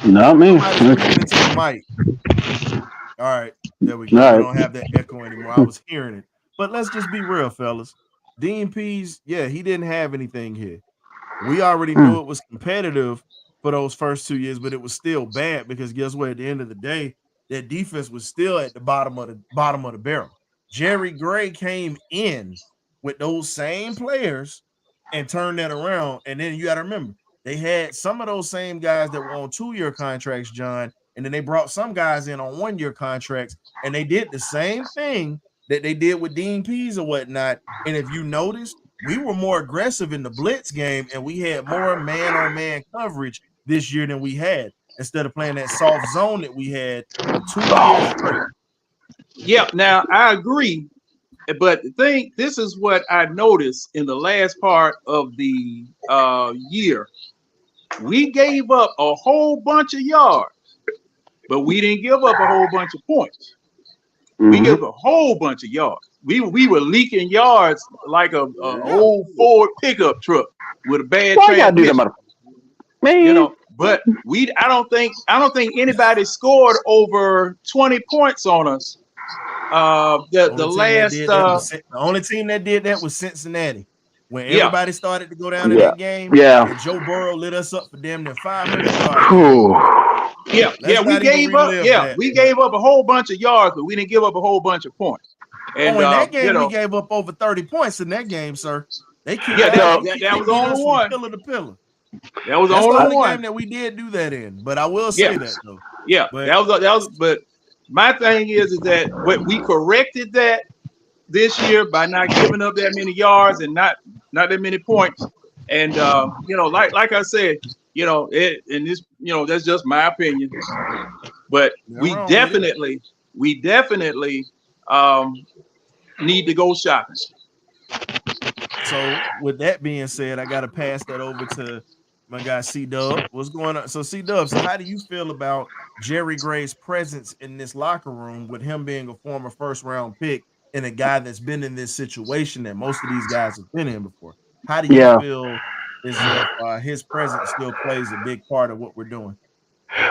Not me. Into the mic. All right, there we go. Right. We don't have that echo anymore. I was hearing it. But let's just be real, fellas. Dean Pease, yeah, he didn't have anything here. We already knew it was competitive for those first 2 years, but it was still bad because guess what? At the end of the day, that defense was still at the bottom of the barrel. Jerry Gray came in with those same players and turned that around. And then you got to remember, they had some of those same guys that were on 2-year contracts, John, and then they brought some guys in on 1-year contracts, and they did the same thing that they did with Dean Pease or whatnot. And if you noticed, we were more aggressive in the blitz game, and we had more man-on-man coverage this year than we had instead of playing that soft zone that we had for 2 years straight. Yeah, now I agree. But this is what I noticed in the last part of the year. We gave up a whole bunch of yards, but we didn't give up a whole bunch of points. We gave a whole bunch of yards. We were leaking yards like a old Ford pickup truck with a bad transmission. But I don't think anybody scored over 20 points on us. The only team that did that was Cincinnati. When everybody started to go down in that game, and Joe Burrow lit us up for damn near 500 yards. We gave up a whole bunch of yards, but we didn't give up a whole bunch of points. And in that game, we gave up over 30 points in that game, sir. They that was the only one. Pillar to pillar. That was the only one game that we did do that in. But I will say that though. Yeah, but that was. But my thing is that we corrected that this year by not giving up that many yards and not that many points. And like I said, and this, that's just my opinion. But we definitely need to go shopping. So with that being said, I got to pass that over to my guy C-Dub. What's going on? So C-Dub, so how do you feel about Jerry Gray's presence in this locker room with him being a former first-round pick and a guy that's been in this situation that most of these guys have been in before? How do you feel as if his presence still plays a big part of what we're doing?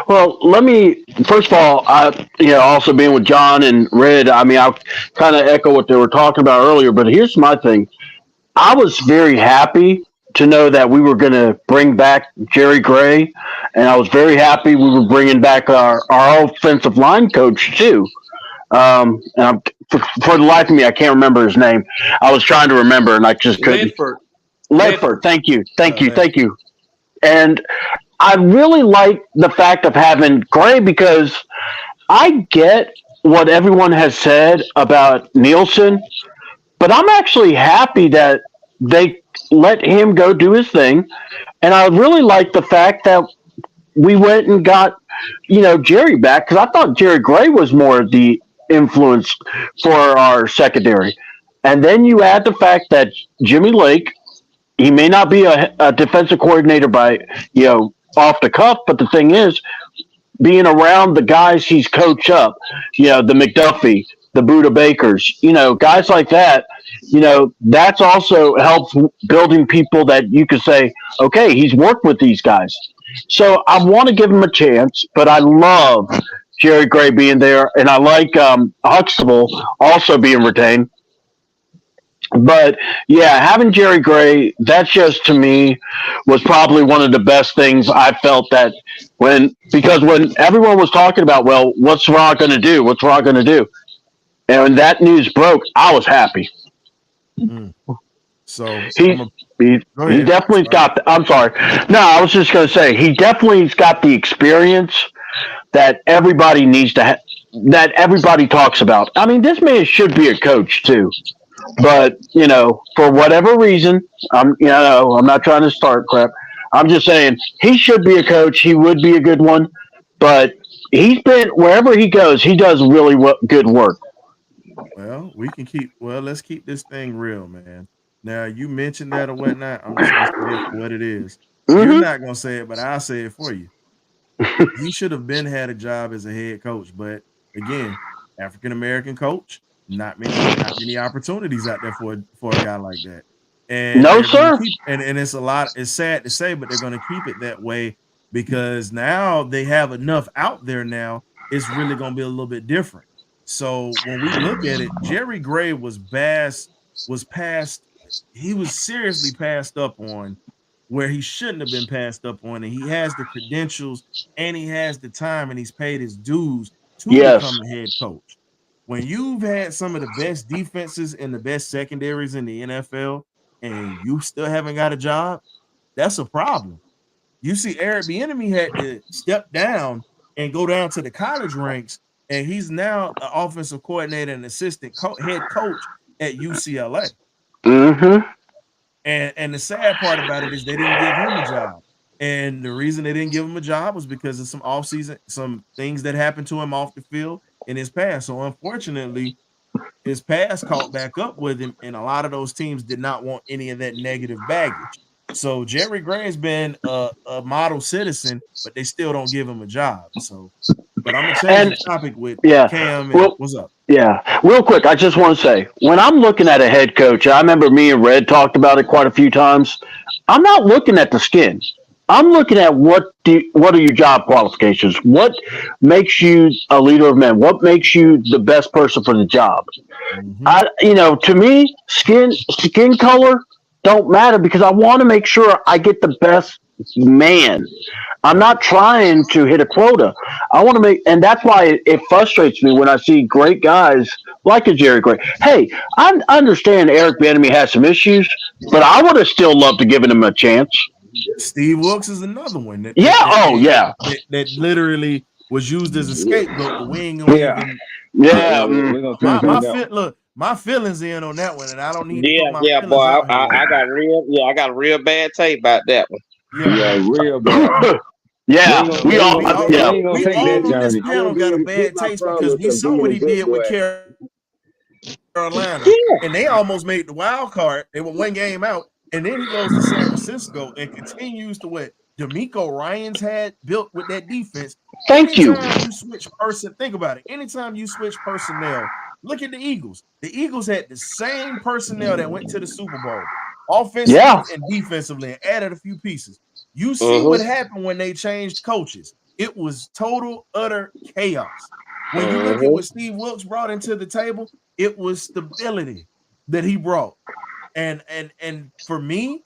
Well, let me first of all, also being with John and Red, I mean, I'll kind of echo what they were talking about earlier. But here's my thing: I was very happy to know that we were going to bring back Jerry Gray, and I was very happy we were bringing back our offensive line coach too. And for the life of me, I can't remember his name. I was trying to remember, and I just couldn't. Ledford. Thank you. And I really like the fact of having Gray because I get what everyone has said about Nielsen, but I'm actually happy that they let him go do his thing. And I really like the fact that we went and got, Jerry back, because I thought Jerry Gray was more the influence for our secondary. And then you add the fact that Jimmy Lake, he may not be a defensive coordinator by, off the cuff, but the thing is, being around the guys he's coached up, the McDuffie, the Buda Bakers, guys like that, that's also helps building people that you could say, okay, he's worked with these guys. So I want to give him a chance, but I love Jerry Gray being there, and I like Huxtable also being retained. But yeah, having Jerry Gray, that's just to me was probably one of the best things I felt that because when everyone was talking about, well, what's Ron going to do? What's Ron going to do? And when that news broke, I was happy. So he definitely's got. I'm sorry. No, I was just going to say he definitely's got the experience that everybody needs to that everybody talks about. I mean, this man should be a coach too. But, for whatever reason, I'm not trying to start crap. I'm just saying he should be a coach. He would be a good one. But he's been, wherever he goes, he does really good work. Well, let's keep this thing real, man. Now, you mentioned that or whatnot. I'm just going to say it for what it is. You're not going to say it, but I'll say it for you. He should have had a job as a head coach. But, again, African-American coach. Not many opportunities out there for a guy like that. And no, sir. And it's sad to say, but they're going to keep it that way because now they have enough out there now. It's really going to be a little bit different. So when we look at it, Jerry Gray was seriously passed up on where he shouldn't have been passed up on. And he has the credentials and he has the time and he's paid his dues to become a head coach. When you've had some of the best defenses and the best secondaries in the NFL and you still haven't got a job, that's a problem. You see Eric Bieniemy had to step down and go down to the college ranks, and he's now the offensive coordinator and assistant head coach at UCLA. And the sad part about it is they didn't give him a job. And the reason they didn't give him a job was because of some things that happened to him off the field in his past. So unfortunately, his past caught back up with him, and a lot of those teams did not want any of that negative baggage. So Jerry Gray has been a model citizen, but they still don't give him a job. So, but I'm gonna change the topic with Cam. What's up? Yeah, real quick, I just want to say, when I'm looking at a head coach, I remember me and Red talked about it quite a few times. I'm not looking at the skin. I'm looking at what are your job qualifications? What makes you a leader of men? What makes you the best person for the job? To me, skin color don't matter because I want to make sure I get the best man. I'm not trying to hit a quota. I want to and that's why it frustrates me when I see great guys like a Jerry Gray. Hey, I understand Eric Bieniemy has some issues, but I would have still loved to give him a chance. Steve Wilkes is another one. That literally was used as a scapegoat. But we ain't gonna my feelings in on that one, and I don't need to Yeah, put my yeah, boy. feelings out here like I that. I got a real bad tape about that one. Yeah. Yeah, real bad. Yeah, You know, we all. We Yeah, ain't gonna we take that all on this journey. I panel won't be got a able to get bad my taste because promise we of saw what being a he good did with boy. Carolina, Yeah. and they almost made the wild card. They were one game out, and then he goes to San Francisco and continues to what D'Amico Ryans had built with that defense. thank you. Anytime you switch think about it. Anytime you switch personnel, look at the Eagles. The Eagles had the same personnel that went to the Super Bowl, Yeah, offensively and defensively, and added a few pieces. You see what Mm-hmm. happened when they changed coaches. It was total, utter chaos. When you look at Mm-hmm. what Steve Wilkes brought into the table, it was stability that he brought. And for me,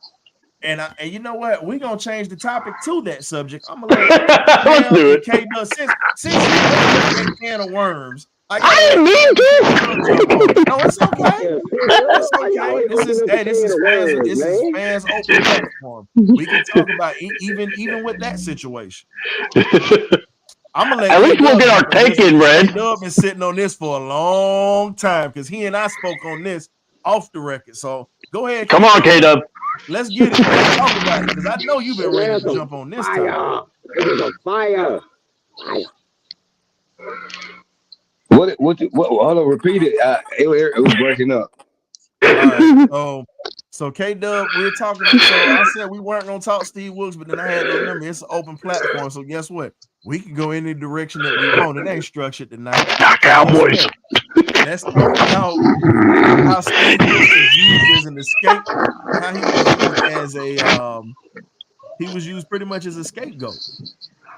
and you know what? We're gonna change the topic to that subject. I'm gonna let let's Cam do and it. K Dub since you opened up that can of worms, I I gotta didn't let mean Cam and K to. Dub jump on it. No, it's okay. Yeah, It's why you okay. always open up the This can is of fans. worms, This is man? fans open platform. We can talk about even with that situation. I'm gonna let At K least we'll Dub get our jump on take this one in, because K Red. Dub been sitting on this for a long time because he and I spoke on this off the record. So go ahead, Come K on, Dub. K Dub. Let's get it. Let's talk about it because I know you've been ready There's to some jump on this topic. fire. There's some fire. Fire. What hold on, repeat it. It was breaking up. All right. So K Dub, we're talking. So I said we weren't gonna talk Steve Wilkes, but then I had to remember it's an open platform. So guess what? We can go any direction that we want. It ain't structured tonight. So guess Cowboys. what? Let's talk about how Steve Wilkes was used as an escape, how he was used as a he was used pretty much as a scapegoat.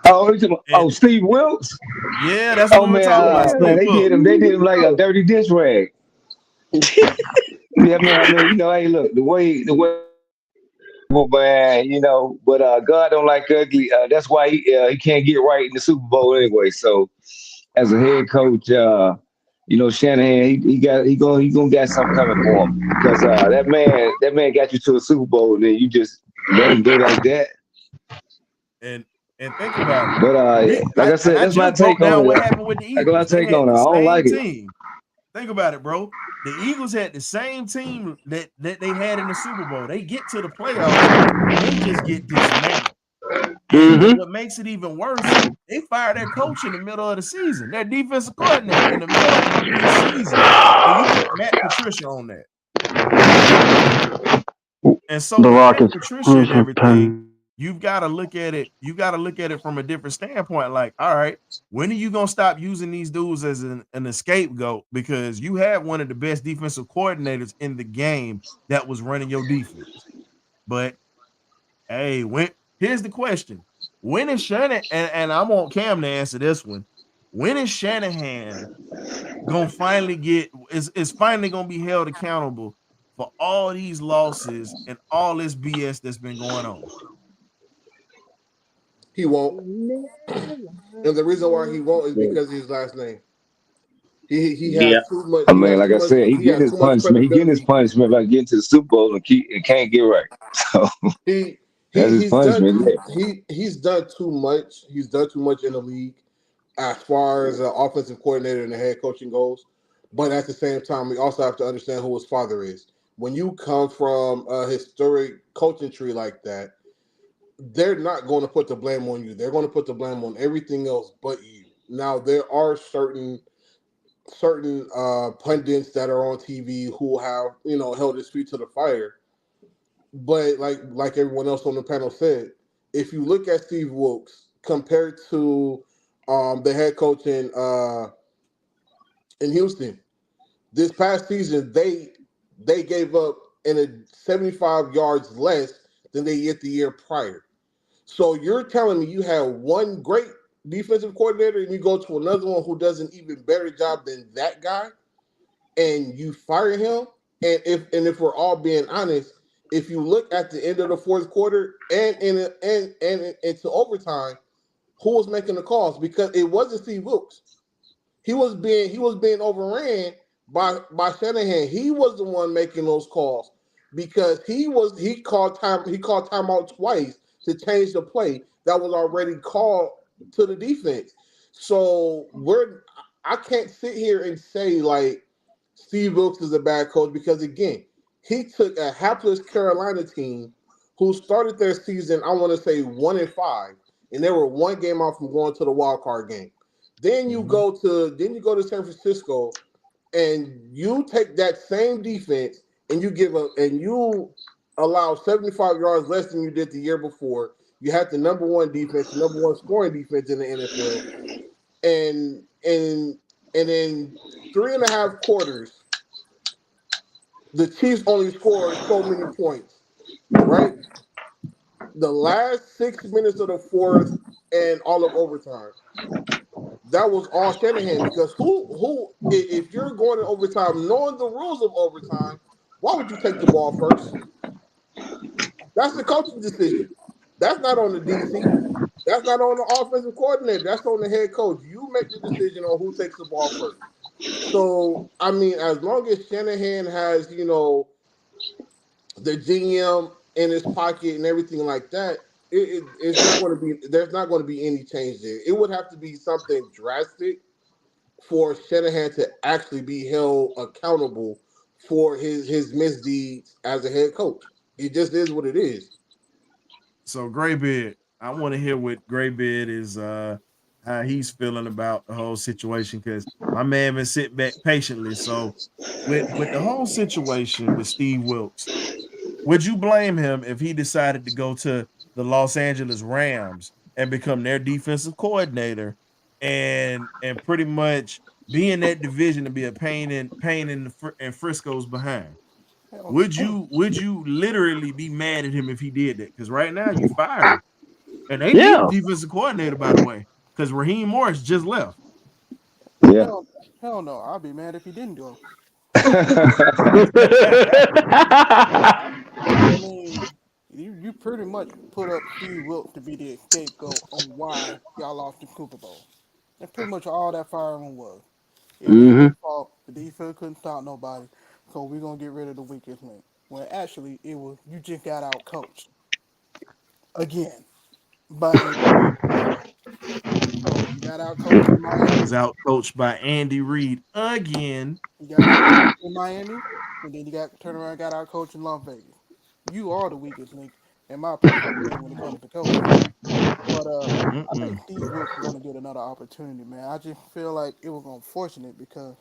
Oh, And Steve Wilkes. yeah, that's what Oh we were man, talking about. man, Steve Wilkes. they did him like a dirty dish rag. Yeah, man. I mean, hey, look, the way, man, but God don't like ugly. That's why he can't get right in the Super Bowl anyway. So, as a head coach, Shanahan, he gonna get something coming for him because that man got you to a Super Bowl, and then you just let him go like that. And think about it. But like I said, I that's my just broke take on down what it. happened with the That's my Eagles. They take had on it. the I don't same like it. team. Think about it, bro. The Eagles had the same team that they had in the Super Bowl. They get to the playoffs and they just get dismantled. And what makes it even worse, they fired their coach in the middle of the season, their defensive coordinator in the middle of the season. And you put Matt Patricia on that. And so The with Matt Rockets. Patricia and everything, you've got to look at it. You got to look at it from a different standpoint. Like, all right, when are you gonna stop using these dudes as an scapegoat? Because you had one of the best defensive coordinators in the game that was running your defense. But hey, here's the question: when is Shanahan? And I want Cam to answer this one. When is Shanahan gonna finally is finally gonna be held accountable for all these losses and all this BS that's been going on? He won't. And the reason why he won't is because of his last name. He Yeah. has too much. I He mean, has like too I much. said, he He getting has his too much punishment. He getting his credibility. punishment by getting to the Super Bowl and can't get right. So He that's his he's done punishment. he's done too much. He's done too much in the league as far as the offensive coordinator and the head coaching goes. But at the same time, we also have to understand who his father is. When you come from a historic coaching tree like that, they're not going to put the blame on you. They're going to put the blame on everything else but you. Now there are certain pundits that are on TV who have held his feet to the fire. But like everyone else on the panel said, if you look at Steve Wilkes compared to the head coach in Houston this past season, they gave up in a 75 yards less than they did the year prior. So you're telling me you have one great defensive coordinator and you go to another one who does an even better job than that guy, and you fire him? And if we're all being honest, if you look at the end of the fourth quarter and into overtime, who was making the calls? Because it wasn't Steve Wilkes. He was being overran by Shanahan. He was the one making those calls because he called timeout twice to change the play that was already called to the defense. So I can't sit here and say like Steve Wilkes is a bad coach because, again, he took a hapless Carolina team who started their season, I want to say 1-5, and they were one game out from going to the wild card game. Then you go to San Francisco, and you take that same defense and you allow 75 yards less than you did the year before. You had the number one defense, the number one scoring defense in the NFL, and in 3.5 quarters, the Chiefs only scored so many points, right? The last 6 minutes of the fourth and all of overtime. That was all Shanahan, because who if you're going to overtime, knowing the rules of overtime, why would you take the ball first? That's the coaching decision. That's not on the DC. That's not on the offensive coordinator. That's on the head coach. You make the decision on who takes the ball first. So, I mean, as long as Shanahan has, the GM in his pocket and everything like that, it's not going to be. There's not going to be any change there. It would have to be something drastic for Shanahan to actually be held accountable for his misdeeds as a head coach. It just is what it is. So Graybeard, I want to hear what Graybeard is how he's feeling about the whole situation, because my man been sitting back patiently. So with the whole situation with Steve Wilkes, would you blame him if he decided to go to the Los Angeles Rams and become their defensive coordinator and pretty much be in that division to be a pain in Frisco's behind? Would you literally be mad at him if he did that? Because right now you fired him. And they need a defensive coordinator, by the way, because Raheem Morris just left. Yeah. Hell no. I'll be mad if he didn't do it. I mean, you pretty much put up Steve Wilkes to be the scapegoat on why y'all lost the Super Bowl. That's pretty much all that firing was. It was his fault. The defense couldn't stop nobody, so we're gonna get rid of the weakest link. When actually it was you just got out coached again by so you got out coached in Miami. He's out coached by Andy Reid again. You got out coached in Miami, and then you got turned around and got out coached in Las Vegas. You are the weakest link, in my personal opinion, when it comes to coaching. But I think Steve Wilkes is going to get another opportunity, man. I just feel like it was unfortunate because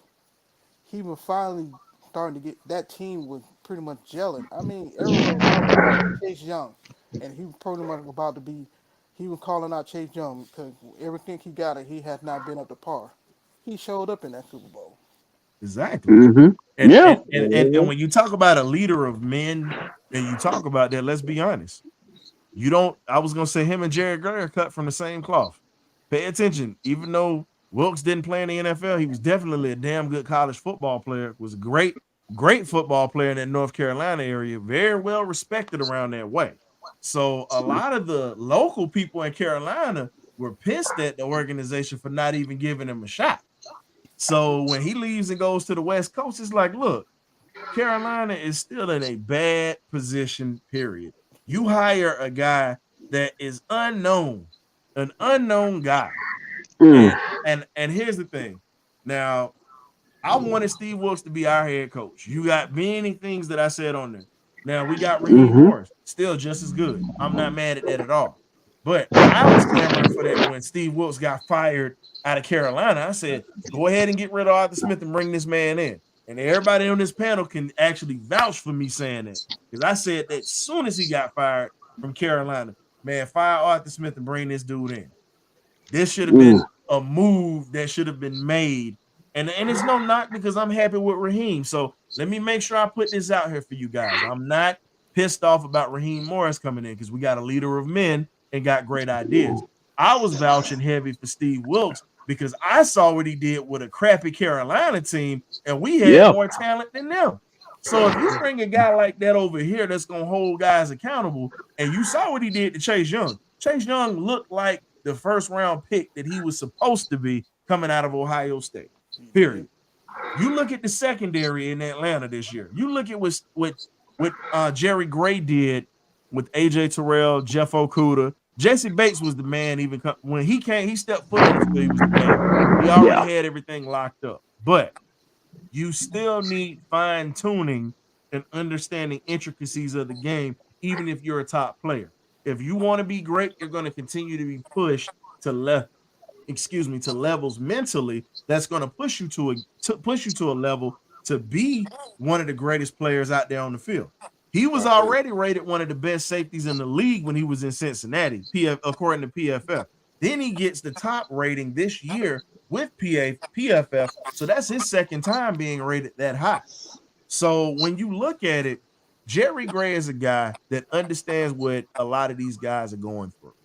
he was finally starting to get that team was pretty much gelling. I mean, everyone was Chase Young, and he was pretty much about to be. He was calling out Chase Young because everything he got, he has not been up to par. He showed up in that Super Bowl. Exactly. And when you talk about a leader of men, and you talk about that, let's be honest. You don't. I was gonna say him and Jared Gray are cut from the same cloth. Pay attention. Even though Wilkes didn't play in the NFL, he was definitely a damn good college football player. Was a great football player in that North Carolina area. Very well respected around that way. So a lot of the local people in Carolina were pissed at the organization for not even giving him a shot. So when he leaves and goes to the West Coast, it's like, look, Carolina is still in a bad position, period. You hire a guy that is unknown, an unknown guy. And here's the thing. Now, I wanted Steve Wilkes to be our head coach. You got many things that I said on there. Now, we got Raheem Morris, still just as good. I'm not mad at that at all. But I was clamoring for that when Steve Wilkes got fired out of Carolina. I said, go ahead and get rid of Arthur Smith and bring this man in. And everybody on this panel can actually vouch for me saying that. Because I said that as soon as he got fired from Carolina, man, fire Arthur Smith and bring this dude in. This should have been a move that should have been made. And it's no knock because I'm happy with Raheem. So let me make sure I put this out here for you guys. I'm not pissed off about Raheem Morris coming in because we got a leader of men and got great ideas. I was vouching heavy for Steve Wilkes because I saw what he did with a crappy Carolina team, and we had more talent than them. So if you bring a guy like that over here that's going to hold guys accountable, and you saw what he did to Chase Young. Chase Young looked like the first-round pick that he was supposed to be coming out of Ohio State, period. You look at the secondary in Atlanta this year. You look at what Jerry Gray did with A.J. Terrell, Jeff Okudah. Jesse Bates was the man. Even when he came, he stepped foot on the field. He was the man. He already had everything locked up. But you still need fine tuning and understanding intricacies of the game, even if you're a top player. If you want to be great, you're going to continue to be pushed to to levels mentally that's going to push you to a level to be one of the greatest players out there on the field. He was already rated one of the best safeties in the league when he was in Cincinnati, according to PFF. Then he gets the top rating this year with PFF. So that's his second time being rated that high. So when you look at it, Jerry Gray is a guy that understands what a lot of these guys are going through,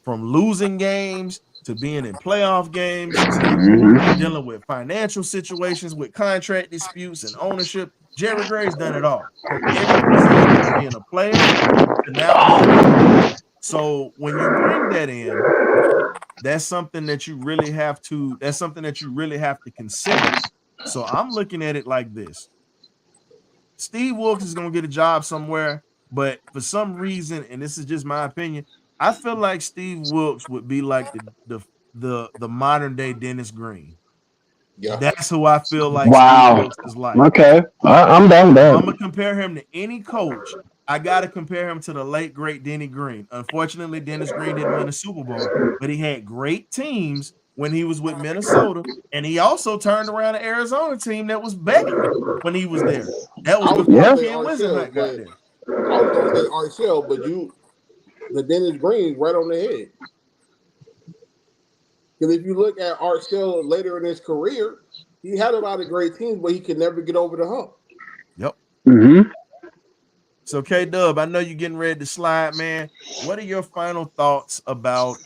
from losing games to being in playoff games, to dealing with financial situations, with contract disputes and ownership. Jerry Gray's done it all. From every position, from being a player to now. So when you bring that in, that's something that you really have to consider. So I'm looking at it like this. Steve Wilkes is going to get a job somewhere, but for some reason, and this is just my opinion, I feel like Steve Wilkes would be like the modern day Dennis Green. Yeah. That's who I feel like Wow. Steve Wilkes is like. Okay. I'm down with I'm that. gonna compare him to any coach. I gotta compare him to the late great Denny Green. Unfortunately, Dennis Green didn't win a Super Bowl, but he had great teams when he was with Minnesota, and he also turned around an Arizona team that was better when he was there. That was before Ken Wisenhunt got there. I was gonna say Arcel, but the Dennis Green right on the head. Because if you look at Arcel later in his career, he had a lot of great teams, but he could never get over the hump. Yep. Mm-hmm. So, K-Dub, I know you're getting ready to slide, man. What are your final thoughts about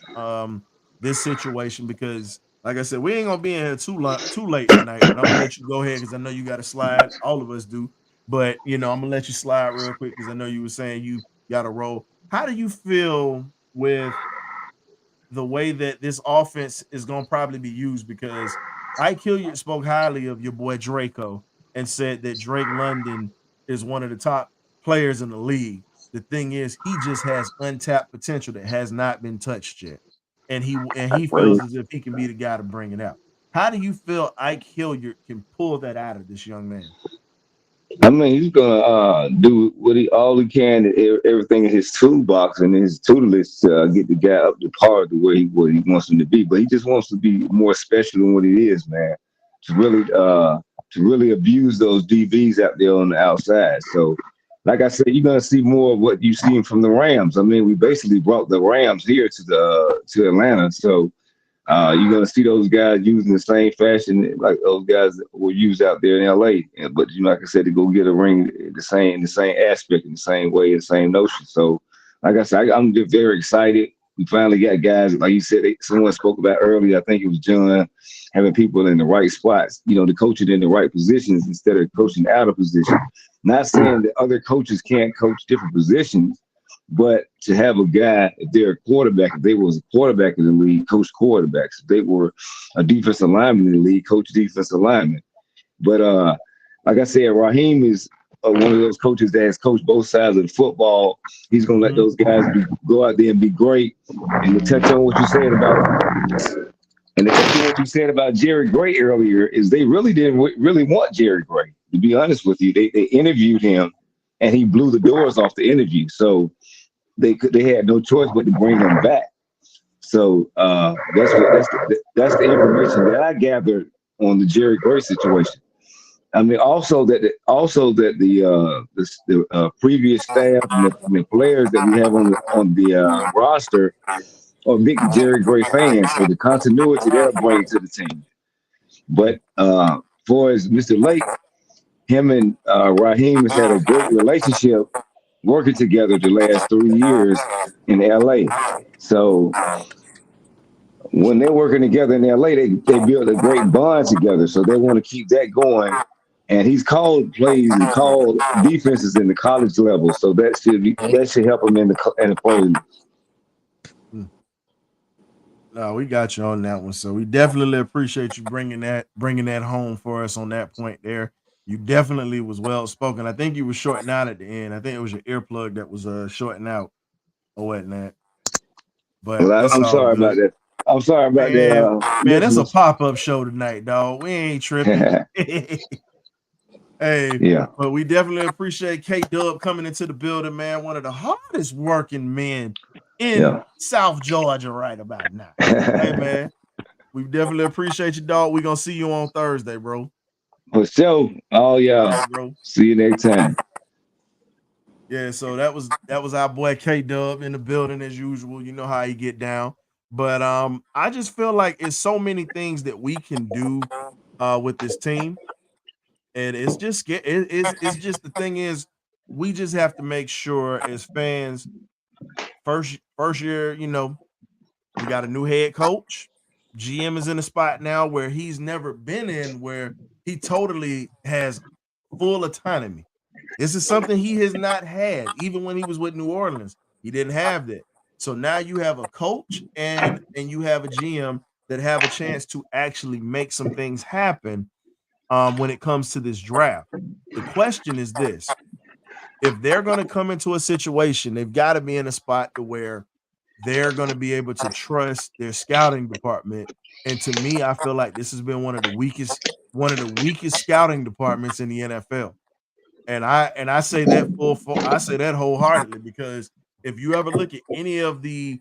this situation? Because, like I said, we ain't gonna be in here too late tonight. But I'm gonna let you go ahead because I know you got to slide. All of us do. But I'm gonna let you slide real quick because I know you were saying you got to roll. How do you feel with the way that this offense is gonna probably be used? Because Ike Hilliard spoke highly of your boy Draco and said that Drake London is one of the top players in the league. The thing is, he just has untapped potential that has not been touched yet, and he feels as if he can be the guy to bring it out. How do you feel Ike Hilliard can pull that out of this young man? I mean, he's gonna do all he can, everything in his toolbox and his tutelage to get the guy up to par to where he wants him to be. But he just wants to be more special than what he is, man. To really abuse those DBs out there on the outside. So, like I said, you're gonna see more of what you've seen from the Rams. I mean, we basically brought the Rams here to Atlanta, so. You're gonna see those guys using the same fashion like those guys that were used out there in LA. But like I said, to go get a ring the same aspect, in the same way, the same notion. So, like I said, I'm just very excited. We finally got guys, like you said, someone spoke about earlier. I think it was John, having people in the right spots. To coach it in the right positions instead of coaching out of position. Not saying that other coaches can't coach different positions. But to have a guy, if they're a quarterback, if they was a quarterback in the league, coach quarterbacks. If they were a defensive lineman in the league, coach defensive lineman. But like I said, Raheem is one of those coaches that has coached both sides of the football. He's going to let those guys go out there and be great. And to touch on what you said about Jerry Gray earlier, is they really didn't really want Jerry Gray. To be honest with you, they interviewed him, and he blew the doors off the interview. So. They had no choice but to bring him back. So that's the information that I gathered on the Jerry Gray situation. I mean, also that the previous staff and the players that we have on the roster are big Jerry Gray fans. So the continuity they'll bring to the team. But for as Mr. Lake, him and Raheem has had a great relationship. Working together the last 3 years in LA. So when they're working together in LA, they build a great bond together. So they want to keep that going. And he's called plays and called defenses in the college level. So that should help him in the pros. No, we got you on that one. So we definitely appreciate you bringing that home for us on that point there. You definitely was well spoken. I think you were shorting out at the end. I think it was your earplug that was shorting out or whatnot. But I'm sorry about that. I'm sorry about that. Man, it's a pop-up show tonight, dog. We ain't tripping. Hey, Yeah. but we definitely appreciate K-Dub coming into the building, man. One of the hardest working men in Yeah. South Georgia right about now. Hey, man, we definitely appreciate you, dog. We're going to see you on Thursday, bro. For sure. Oh All yeah. right, bro. See you next time. Yeah, so that was our boy K-Dub in the building as usual. You know how he get down. But I just feel like it's so many things that we can do with this team. And it's just it's just the thing is we just have to make sure as fans first year, you know, we got a new head coach. GM is in a spot now where he's never been in, where he totally has full autonomy. This is something he has not had, even when he was with New Orleans. He didn't have that. So now you have a coach and you have a GM that have a chance to actually make some things happen when it comes to this draft. The question is this: if they're going to come into a situation, they've got to be in a spot to where they're going to be able to trust their scouting department. And to me, I feel like this has been one of the weakest scouting departments in the NFL. And I say that I say that wholeheartedly, because if you ever look at any of the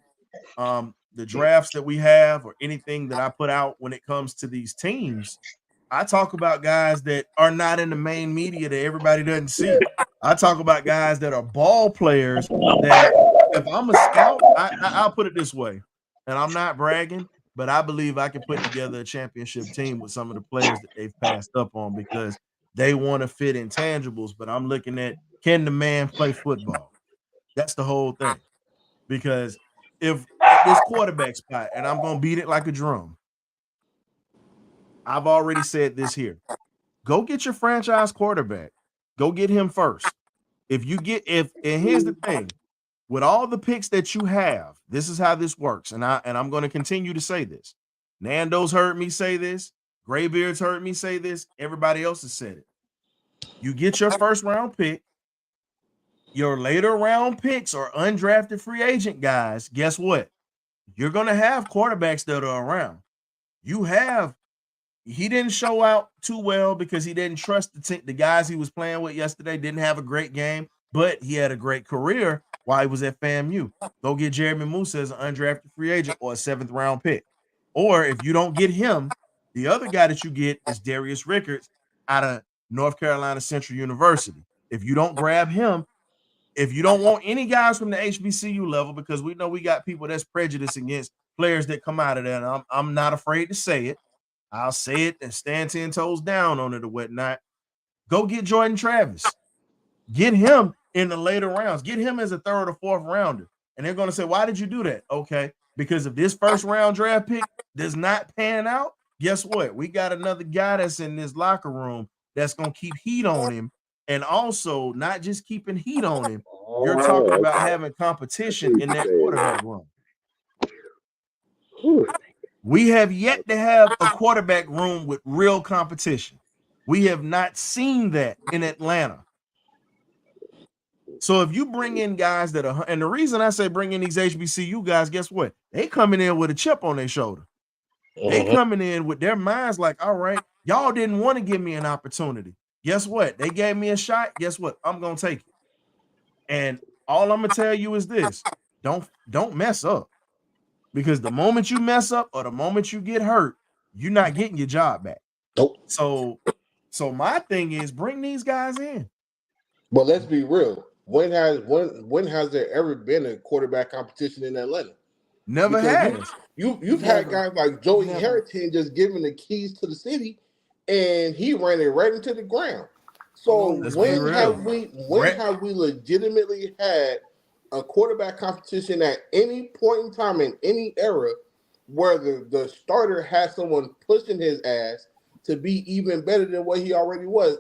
drafts that we have or anything that I put out when it comes to these teams, I talk about guys that are not in the main media that everybody doesn't see. I talk about guys that are ball players that if I'm a scout, I'll put it this way, and I'm not bragging, but I believe I can put together a championship team with some of the players that they've passed up on because they want to fit intangibles. But I'm looking at, can the man play football? That's the whole thing. Because if at this quarterback spot, and I'm going to beat it like a drum, I've already said this here. Go get your franchise quarterback. Go get him first. And here's the thing, with all the picks that you have, this is how this works. And I'm going to continue to say this. Nando's heard me say this. Graybeard's heard me say this. Everybody else has said it. You get your first round pick. Your later round picks or undrafted free agent guys, guess what? You're going to have quarterbacks that are around. He didn't show out too well because he didn't trust the guys he was playing with yesterday, didn't have a great game, but he had a great career while he was at FAMU. Go get Jeremy Musa as an undrafted free agent or a 7th round pick. Or if you don't get him, the other guy that you get is Darius Rickards out of North Carolina Central University. If you don't grab him, if you don't want any guys from the HBCU level, because we know we got people that's prejudiced against players that come out of there, and I'm not afraid to say it. I'll say it and stand 10 toes down on it or whatnot. Go get Jordan Travis. Get him in the later rounds. Get him as a 3rd or 4th rounder. And they're going to say, why did you do that? Okay, because if this first round draft pick does not pan out, guess what? We got another guy that's in this locker room that's going to keep heat on him. And also, not just keeping heat on him, you're talking about having competition in that quarterback room. We have yet to have a quarterback room with real competition. We have not seen that in Atlanta. So if you bring in guys that are, and the reason I say bring in these HBCU guys, guess what? They coming in with a chip on their shoulder. They coming in with their minds like, all right, y'all didn't want to give me an opportunity. Guess what? They gave me a shot. Guess what? I'm going to take it. And all I'm going to tell you is this. Don't mess up. Because the moment you mess up or the moment you get hurt, you're not getting your job back. Nope. So my thing is bring these guys in. But let's be real. When has there ever been a quarterback competition in Atlanta? Never has. You've had guys like Joey Harrington just giving the keys to the city, and he ran it right into the ground. So when have we legitimately had a quarterback competition at any point in time in any era where the starter has someone pushing his ass to be even better than what he already was?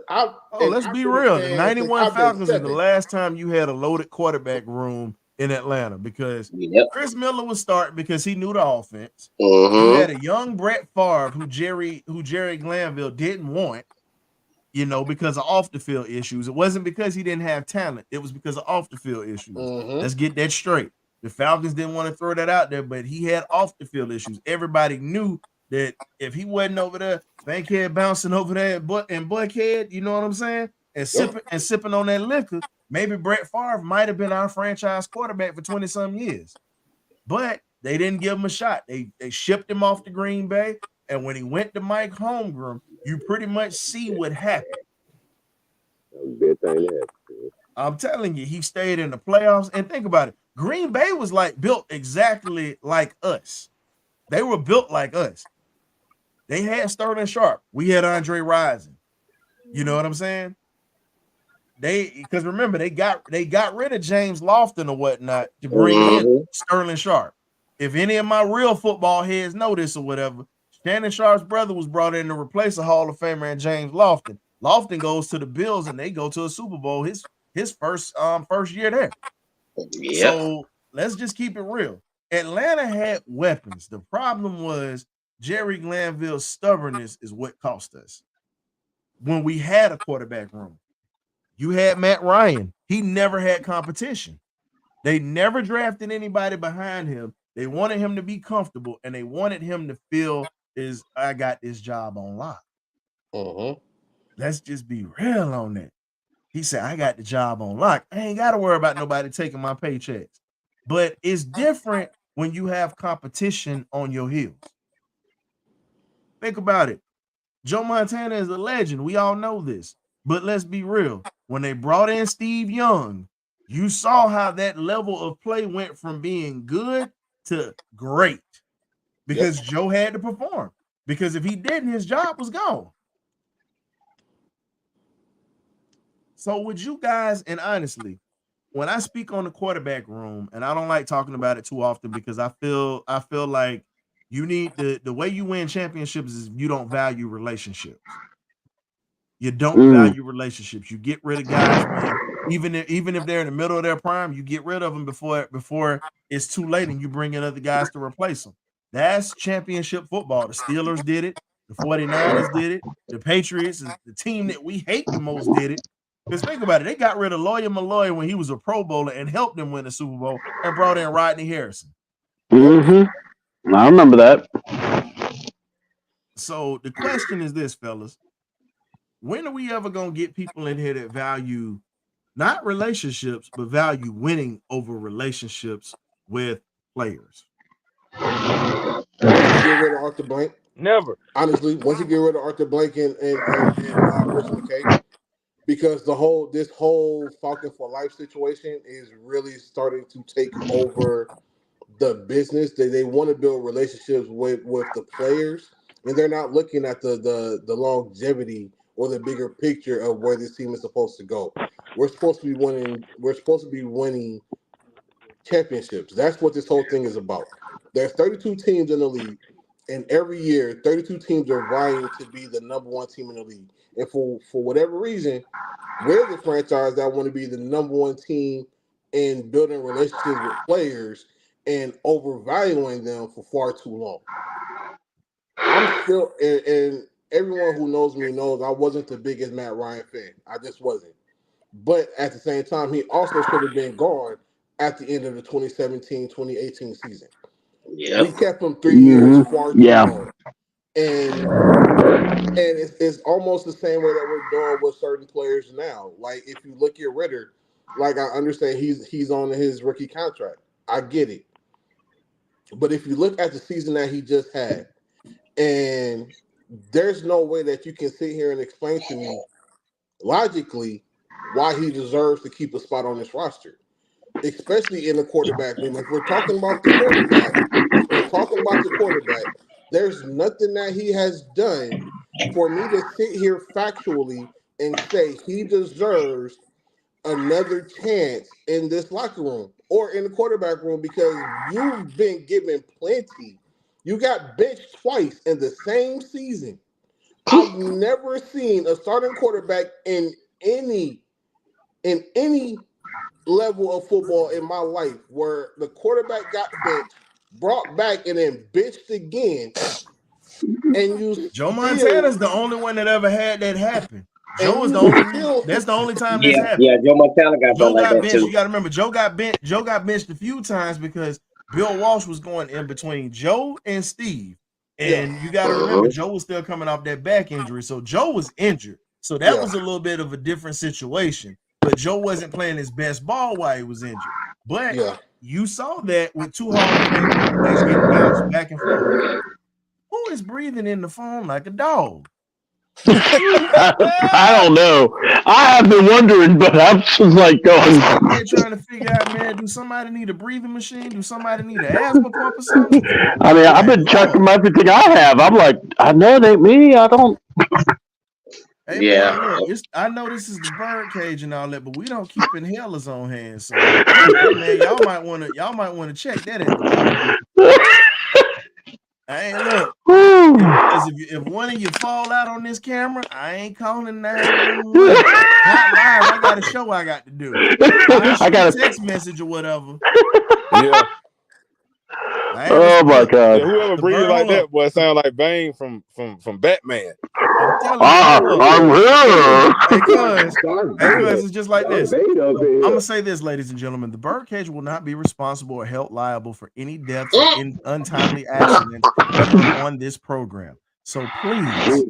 Let's be real. The 91 Falcons is the last time you had a loaded quarterback room in Atlanta, because Chris Miller was starting because he knew the offense. You had a young Brett Favre who Jerry Glanville didn't want, because of off the field issues. It wasn't because he didn't have talent. It was because of off the field issues. Let's get that straight. The Falcons didn't want to throw that out there, but he had off the field issues. Everybody knew that if he wasn't over there, Bankhead bouncing over there and Buckhead, you know what I'm saying? And sipping on that liquor. Maybe Brett Favre might have been our franchise quarterback for 20-some years. But they didn't give him a shot. They shipped him off to Green Bay. And when he went to Mike Holmgren, you pretty much see what happened. I'm telling you, he stayed in the playoffs. And think about it. Green Bay was like built exactly like us. They were built like us. They had Sterling Sharp. We had Andre Rison. You know what I'm saying? Because remember, they got rid of James Lofton or whatnot to bring in Sterling Sharp. If any of my real football heads know this or whatever, Shannon Sharp's brother was brought in to replace a Hall of Famer and James Lofton. Lofton goes to the Bills and they go to a Super Bowl his first year there. Yep. So let's just keep it real. Atlanta had weapons. The problem was Jerry Glanville's stubbornness is what cost us. When we had a quarterback room, you had Matt Ryan. He never had competition. They never drafted anybody behind him. They wanted him to be comfortable, and they wanted him to feel I got this job on lock. Let's just be real on that. He said, I got the job on lock. I ain't got to worry about nobody taking my paychecks. But it's different when you have competition on your heels. Think about it. Joe Montana is a legend. We all know this. But let's be real. When they brought in Steve Young, you saw how that level of play went from being good to great because Joe had to perform. Because if he didn't, his job was gone. So would you guys, and honestly, when I speak on the quarterback room, and I don't like talking about it too often because I feel like you need the way you win championships is you don't value relationships. You don't value relationships. You get rid of guys, even if they're in the middle of their prime, you get rid of them before it's too late and you bring in other guys to replace them. That's championship football. The Steelers did it. The 49ers did it. The Patriots, the team that we hate the most, did it. Because think about it, they got rid of Lawyer Malloy when he was a Pro Bowler and helped them win the Super Bowl and brought in Rodney Harrison. I remember that. So the question is this, fellas. When are we ever going to get people in here that value not relationships, but value winning over relationships with players? Once you get rid of Arthur Blank, never. Honestly, once you get rid of Arthur Blank and Chris McKay, because this whole Falcon for Life situation is really starting to take over the business. They want to build relationships with the players, and they're not looking at the longevity or the bigger picture of where this team is supposed to go. We're supposed to be winning. We're supposed to be winning championships. That's what this whole thing is about. There's 32 teams in the league, and every year, 32 teams are vying to be the number one team in the league. And for whatever reason, we're the franchise that want to be the number one team in building relationships with players and overvaluing them for far too long. I'm still, and everyone who knows me knows I wasn't the biggest Matt Ryan fan. I just wasn't. But at the same time, he also should have been gone at the end of the 2017-2018 season. Yeah, we kept him 3 years far too long. And it's almost the same way that we're doing with certain players now. Like if you look at Ritter, like I understand he's on his rookie contract. I get it. But if you look at the season that he just had, and there's no way that you can sit here and explain to me logically why he deserves to keep a spot on this roster, especially in the quarterback room. If we're talking about the quarterback, there's nothing that he has done for me to sit here factually and say he deserves another chance in this locker room or in the quarterback room, because you've been given plenty. You got benched twice in the same season. I've never seen a starting quarterback in any level of football in my life where the quarterback got benched, brought back, and then benched again. And Joe Montana's the only one that ever had that happen. Joe is the only. That's the only time this happened. Yeah, Joe Montana got benched. You got to remember, Joe got benched a few times because Bill Walsh was going in between Joe and Steve, And you got to remember, Joe was still coming off that back injury. So Joe was injured. So that was a little bit of a different situation. But Joe wasn't playing his best ball while he was injured. But you saw that with 2 Hall of Fame quarterbacks getting bounced back and forth. Who is breathing in the phone like a dog? I don't know. I have been wondering, but I'm just like going. I'm trying to figure out, man, do somebody need a breathing machine? Do somebody need an asthma pump or something? I mean, I've been checking everything I have. I'm like, I know it ain't me. I don't. Hey, man, look, I know this is the BirdCage and all that, but we don't keep inhalers on hand. So, man, y'all might want to check that at the door. Hey, look, because if one of you fall out on this camera, I ain't calling 911. Not live. I got a show I got to do. I got a text message or whatever. Yeah. Oh my God! Yeah, whoever breathes like that, boy, sound like Bane from Batman. I'm telling you, because it's just like this. I'm gonna say this, ladies and gentlemen: the BirdCage will not be responsible or held liable for any deaths or untimely accidents on this program. So please,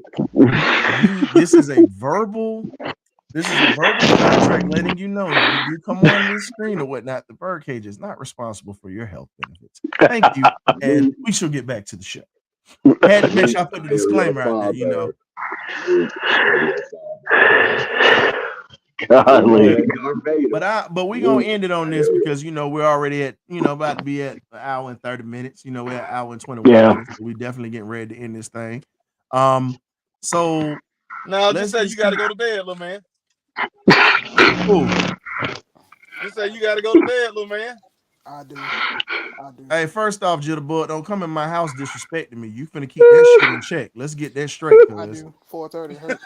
this is a verbal contract letting you know if you do come on this screen or whatnot, the BirdCage is not responsible for your health benefits. Thank you, and we shall get back to the show. Had to make sure I put the disclaimer out there, you know. But we gonna end it on this because we're already at about to be at an hour and 30 minutes. We're at an hour and 21 minutes. So we definitely getting ready to end this thing. So now just say you got to go to bed, little man. Just say you got to go to bed, little man. I do. Hey, first off, Jitterbug, don't come in my house disrespecting me. You finna keep that shit in check. Let's get that straight. I do. 4:30 hurt.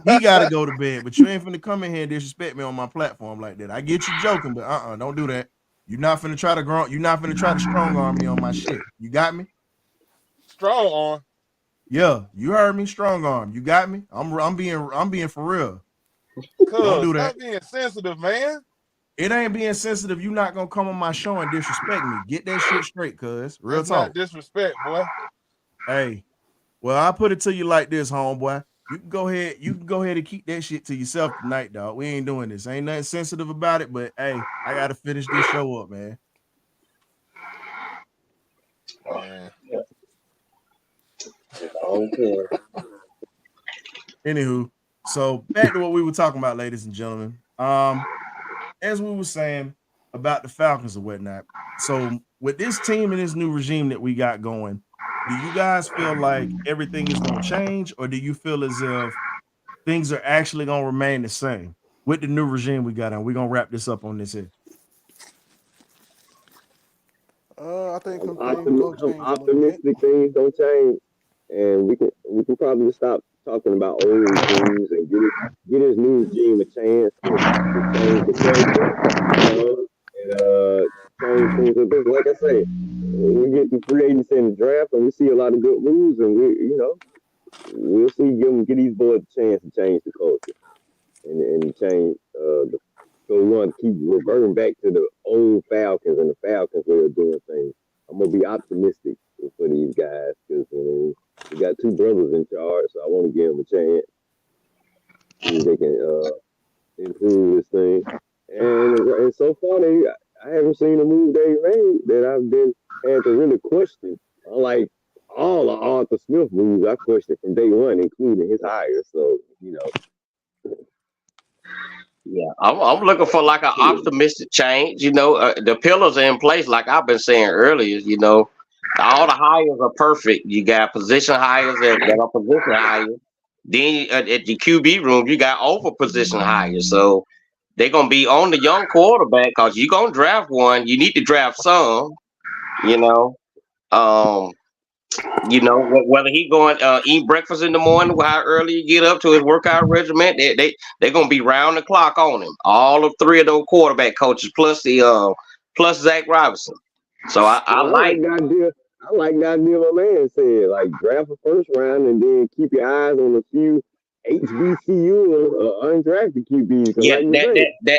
He gotta go to bed, but you ain't finna come in here and disrespect me on my platform like that. I get you joking, but don't do that. You're not finna try to strong arm me on my shit. You got me? Strong arm. Yeah, you heard me. Strong arm. You got me? I'm being for real. Don't do that. Stop being sensitive, man. It ain't being sensitive. You not gonna come on my show and disrespect me. Get that shit straight, cuz. Real That's talk. not disrespect, boy. Hey, well, I put it to you like this, homeboy. You can go ahead and keep that shit to yourself tonight, dog. We ain't doing this. Ain't nothing sensitive about it, but hey, I gotta finish this show up, man. Oh, man. Okay. Anywho, so back to what we were talking about, ladies and gentlemen. As we were saying about the Falcons and whatnot. So with this team and this new regime that we got going, do you guys feel like everything is going to change, or do you feel as if things are actually going to remain the same with the new regime we got on? We're going to wrap this up on this here. I think I'm optimistic things don't change, and we can probably stop talking about old things and get his new regime a chance to change the culture, and change things. Because like I say, we get the free agency in the draft, and we see a lot of good moves, and we'll see give these boys a chance to change the culture and change so we want to keep reverting back to the old Falcons and the Falcons way of doing things. I'm gonna be optimistic for these guys because we got 2 brothers in charge, so I want to give them a chance. See if they can improve this thing. And so far, I haven't seen a move they made that I've had to really question. Unlike all the Arthur Smith moves, I questioned from day one, including his hire. So Yeah, I'm looking for like an optimistic change. The pillars are in place, like I've been saying earlier. All the hires are perfect. You got position hires that are position hires. Then at the QB room, you got over position hires. So they're gonna be on the young quarterback because you're gonna draft one. You need to draft some. Whether he going eat breakfast in the morning, how early you get up to his workout regimen, they're gonna be round the clock on him. All of 3 of those quarterback coaches plus Zach Robinson. So I like the idea my man said, like draft a first round and then keep your eyes on a few HBCU or undrafted QBs. Yeah,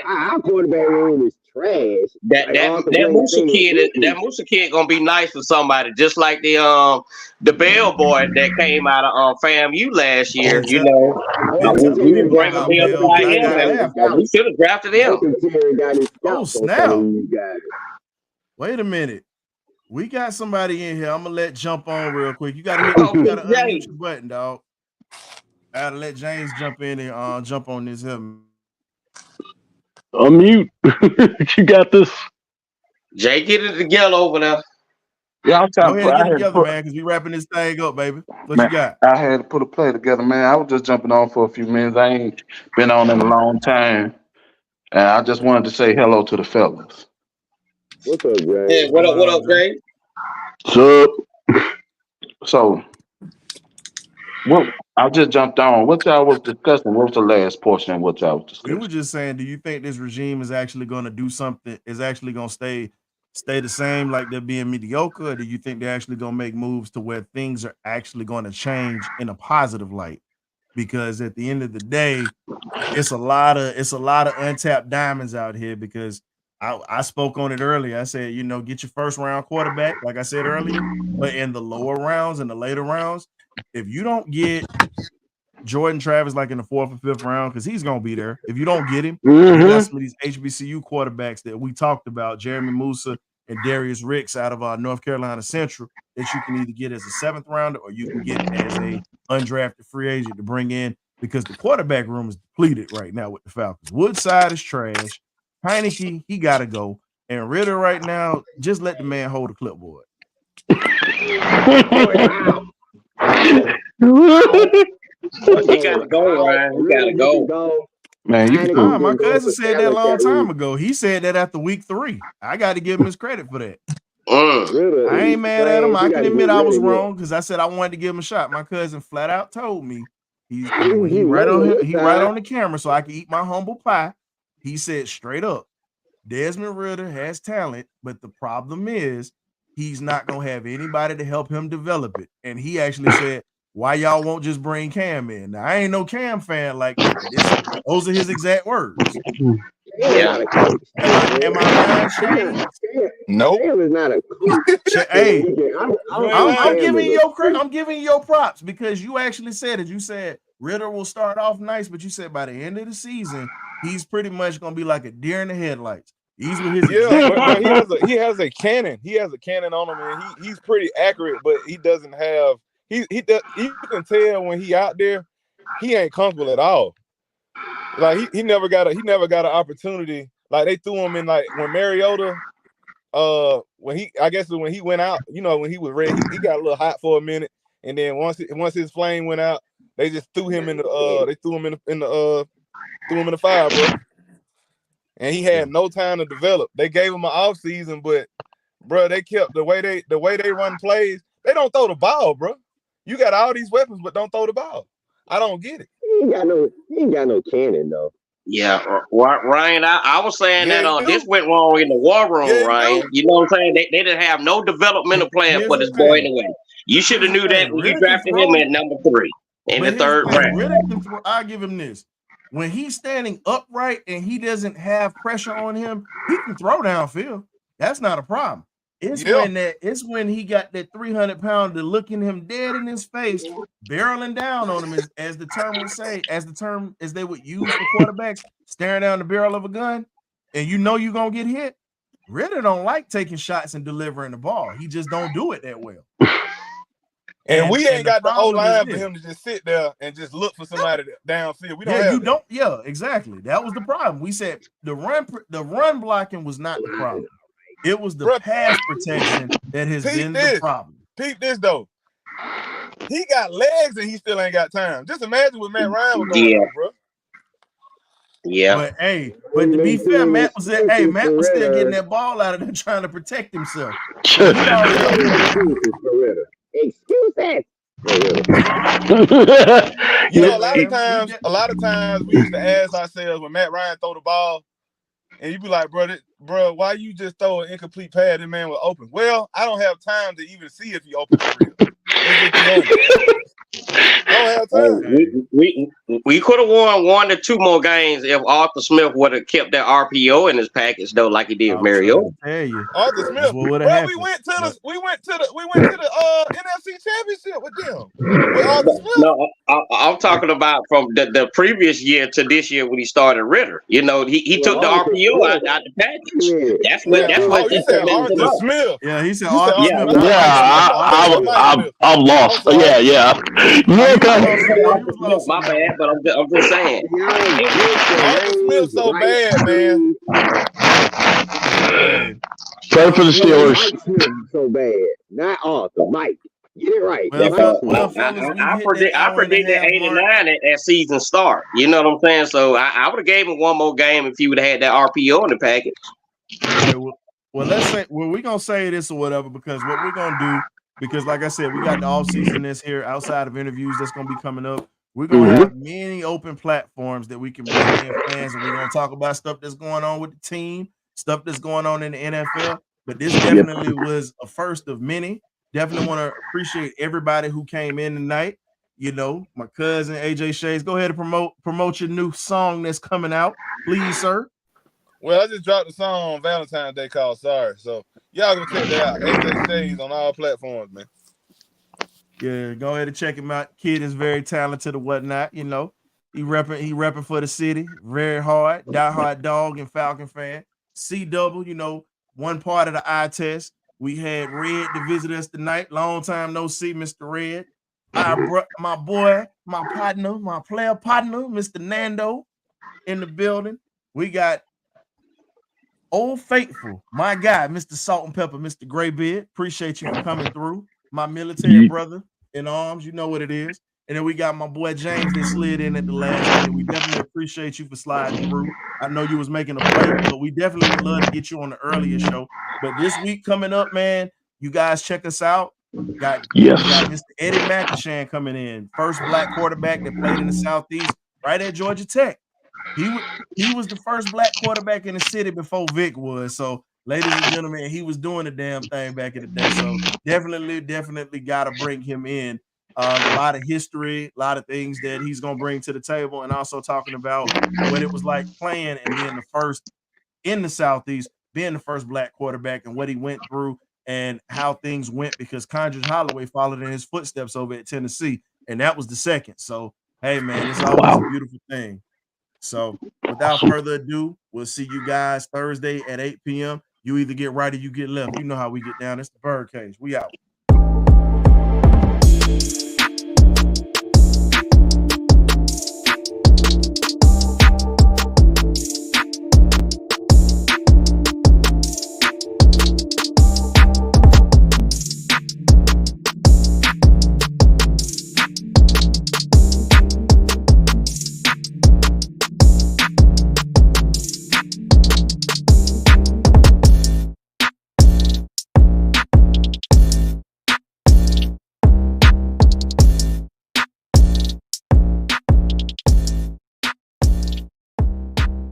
our quarterback room is trash. That Musa kid gonna be nice for somebody, just like the Bell boy that came out of FAMU last year. Been You tell- know, been telling we were people bringing about bills Bell, about but I him, got and after. we should have drafted him. Terry got his Oh, scalp on some snap. of these guys. Wait a minute. We got somebody in here. I'm gonna let jump on real quick. You gotta Oh, unmute your button, dog. I gotta let James jump in and jump on this here. Unmute. You got this. Jay, get it together over there. Yeah, I'm Go trying ahead and to get it together, man, because we wrapping this thing up, baby. What man, you got? I had to put a play together, man. I was just jumping on for a few minutes. I ain't been on in a long time. And I just wanted to say hello to the fellas. What's up, Jay? Hey, what up, Jay? What's up? So, what I just jumped on. What y'all was discussing? What was the last portion of what y'all was We discussing? were just saying, do you think this regime is actually going to do something? Is actually going to stay the same, like they're being mediocre, or do you think they're actually going to make moves to where things are actually going to change in a positive light? Because at the end of the day, it's a lot of untapped diamonds out here. Because I spoke on it earlier. I said, get your first round quarterback, like I said earlier, but in the lower rounds and the later rounds, if you don't get Jordan Travis like in the 4th or 5th round, because he's gonna be there. If you don't get him, you got some of these HBCU quarterbacks that we talked about, Jeremy Musa and Darius Ricks out of North Carolina Central, that you can either get as a 7th rounder or you can get as a undrafted free agent to bring in, because the quarterback room is depleted right now with the Falcons. Woodside is trash. Heineke, he gotta go. And Ritter right now, just let the man hold the clipboard. He got to go, Ryan. He got to go. Man, you can my cousin said that a long time ago. He said that after week 3. I got to give him his credit for that. I ain't mad at him. I can admit I was wrong, because I said I wanted to give him a shot. My cousin flat out told me he right on the camera, so I can eat my humble pie. He said straight up, Desmond Ridder has talent, but the problem is he's not gonna have anybody to help him develop it. And he actually said, why y'all won't just bring Cam in? Now, I ain't no Cam fan like that. Those are his exact words. Yeah. Am I lying, Shane? Nope. Cam is not a coach. Hey, I'm giving you you your credit. I'm giving you your props, because you actually said it. You said Ridder will start off nice, but you said by the end of the season, he's pretty much gonna be like a deer in the headlights. He's with his but he has a cannon. He has a cannon on him, and he's pretty accurate, but he doesn't have you can tell when he out there, he ain't comfortable at all. Like he never got an opportunity. Like they threw him in, like when Mariota, when he went out, when he was ready, he got a little hot for a minute, and then once his flame went out, they just threw him in the fire, bro. And he had no time to develop. They gave him an off season, but bro, they kept the way they run plays. They don't throw the ball, bro. You got all these weapons, but don't throw the ball. I don't get it. He ain't got no cannon though. Yeah, Ryan, I was saying that this went wrong in the war room, Ryan. You know what I'm saying? They didn't have no developmental plan for this boy anyway. You should have knew that when you drafted him at number 3 in the 3rd round. I'll give him this. When he's standing upright and he doesn't have pressure on him, he can throw downfield. That's not a problem. It's when he got that 300-pounder looking him dead in his face, barreling down on him, as the term would say, as they would use for quarterbacks, staring down the barrel of a gun, and you're gonna get hit. Ridder don't like taking shots and delivering the ball. He just don't do it that well. And we ain't got the O-line for him to just sit there and just look for somebody downfield. We don't have that. Yeah, exactly. That was the problem. We said the run blocking was not the problem. It was the pass protection that has been the problem. Peep this though. He got legs and he still ain't got time. Just imagine what Matt Ryan was going on, bro. Yeah. But to be fair, Matt was still getting that ball out of there trying to protect himself. Excuses. A lot of times we used to ask ourselves when Matt Ryan throw the ball, and you be like, bro, why you just throw an incomplete pass? That man was open. Well, I don't have time to even see if he open for real. Don't have Hey, time. we could have won 1 to 2 more games if Arthur Smith would have kept that RPO in his package though, like he did I'm trying Mariota. to tell you, Arthur that's Smith, what would have bro. We happened. went to But the NFC Championship with them with Arthur Smith. No, I'm talking about from the previous year to this year when he started Ritter. You know, he took the Arthur RPO Smith. out the package. Yeah. That's what But that's what You that's Arthur said what messed Smith. him Arthur up. Smith. yeah, he said You said Arthur Yeah, Arthur Smith, Smith. when not I Yeah, Mike thought Smith. I thought it was Mike Smith. I'm I'm lost. sorry. Yeah. No, You he was okay? lost I in said there. He Arthur was Smith, lost my in there. bad, but I'm just saying. Y'all Hey, get the Arthur Smith names so right, bad, man. please. Hey, Pray for well, the It's Steelers. Mike Smith so bad, not Arthur. Mike. Get it right. well, that's what Mike Smith. fellas, we've hit that I hour and a predicted half mark. 89 at season start. You know what I'm saying? So I would have gave him one more game if he would have had that RPO in the package. Okay, well, let's say we're gonna say this or whatever because what we're gonna do, because like I said, we got the off season this here outside of interviews that's gonna be coming up. We're gonna have many open platforms that we can bring in fans, and we're gonna talk about stuff that's going on with the team, stuff that's going on in the NFL. But this definitely was a first of many. Definitely want to appreciate everybody who came in tonight. You know, my cousin AJ Shays. Go ahead and promote your new song that's coming out, please, sir. Well, I just dropped a song on Valentine's Day called "Sorry," so y'all go check that out. AJ Shades on all platforms, man. Yeah, go ahead and check him out. Kid is very talented or whatnot. You know, he repping for the city, very hard, diehard dog and Falcon fan. C double, you know, one part of the eye test. We had Red to visit us tonight. Long time no see, Mr. Red. My boy, my partner, my player partner, Mr. Nando, in the building. We got Old Faithful, my guy, Mr. Salt and Pepper, Mr. Graybeard. Appreciate you for coming through. My military brother in arms, you know what it is. And then we got my boy James that slid in at the last minute. We definitely appreciate you for sliding through. I know you was making a play, but we definitely would love to get you on the earlier show. But this week coming up, man, you guys check us out. We got Mr. Eddie McIshan coming in, first black quarterback that played in the Southeast, right at Georgia Tech. He was the first black quarterback in the city before Vic was. So, ladies and gentlemen, he was doing the damn thing back in the day. So definitely got to bring him in. A lot of history, a lot of things that he's gonna bring to the table, and also talking about what it was like playing and being the first in the Southeast, being the first black quarterback, and what he went through and how things went because Condredge Holloway followed in his footsteps over at Tennessee, and that was the second. So, hey man, it's always a beautiful thing. So, without further ado, we'll see you guys Thursday at 8 p.m. You either get right or you get left. You know how we get down. It's the BirdCage. We out.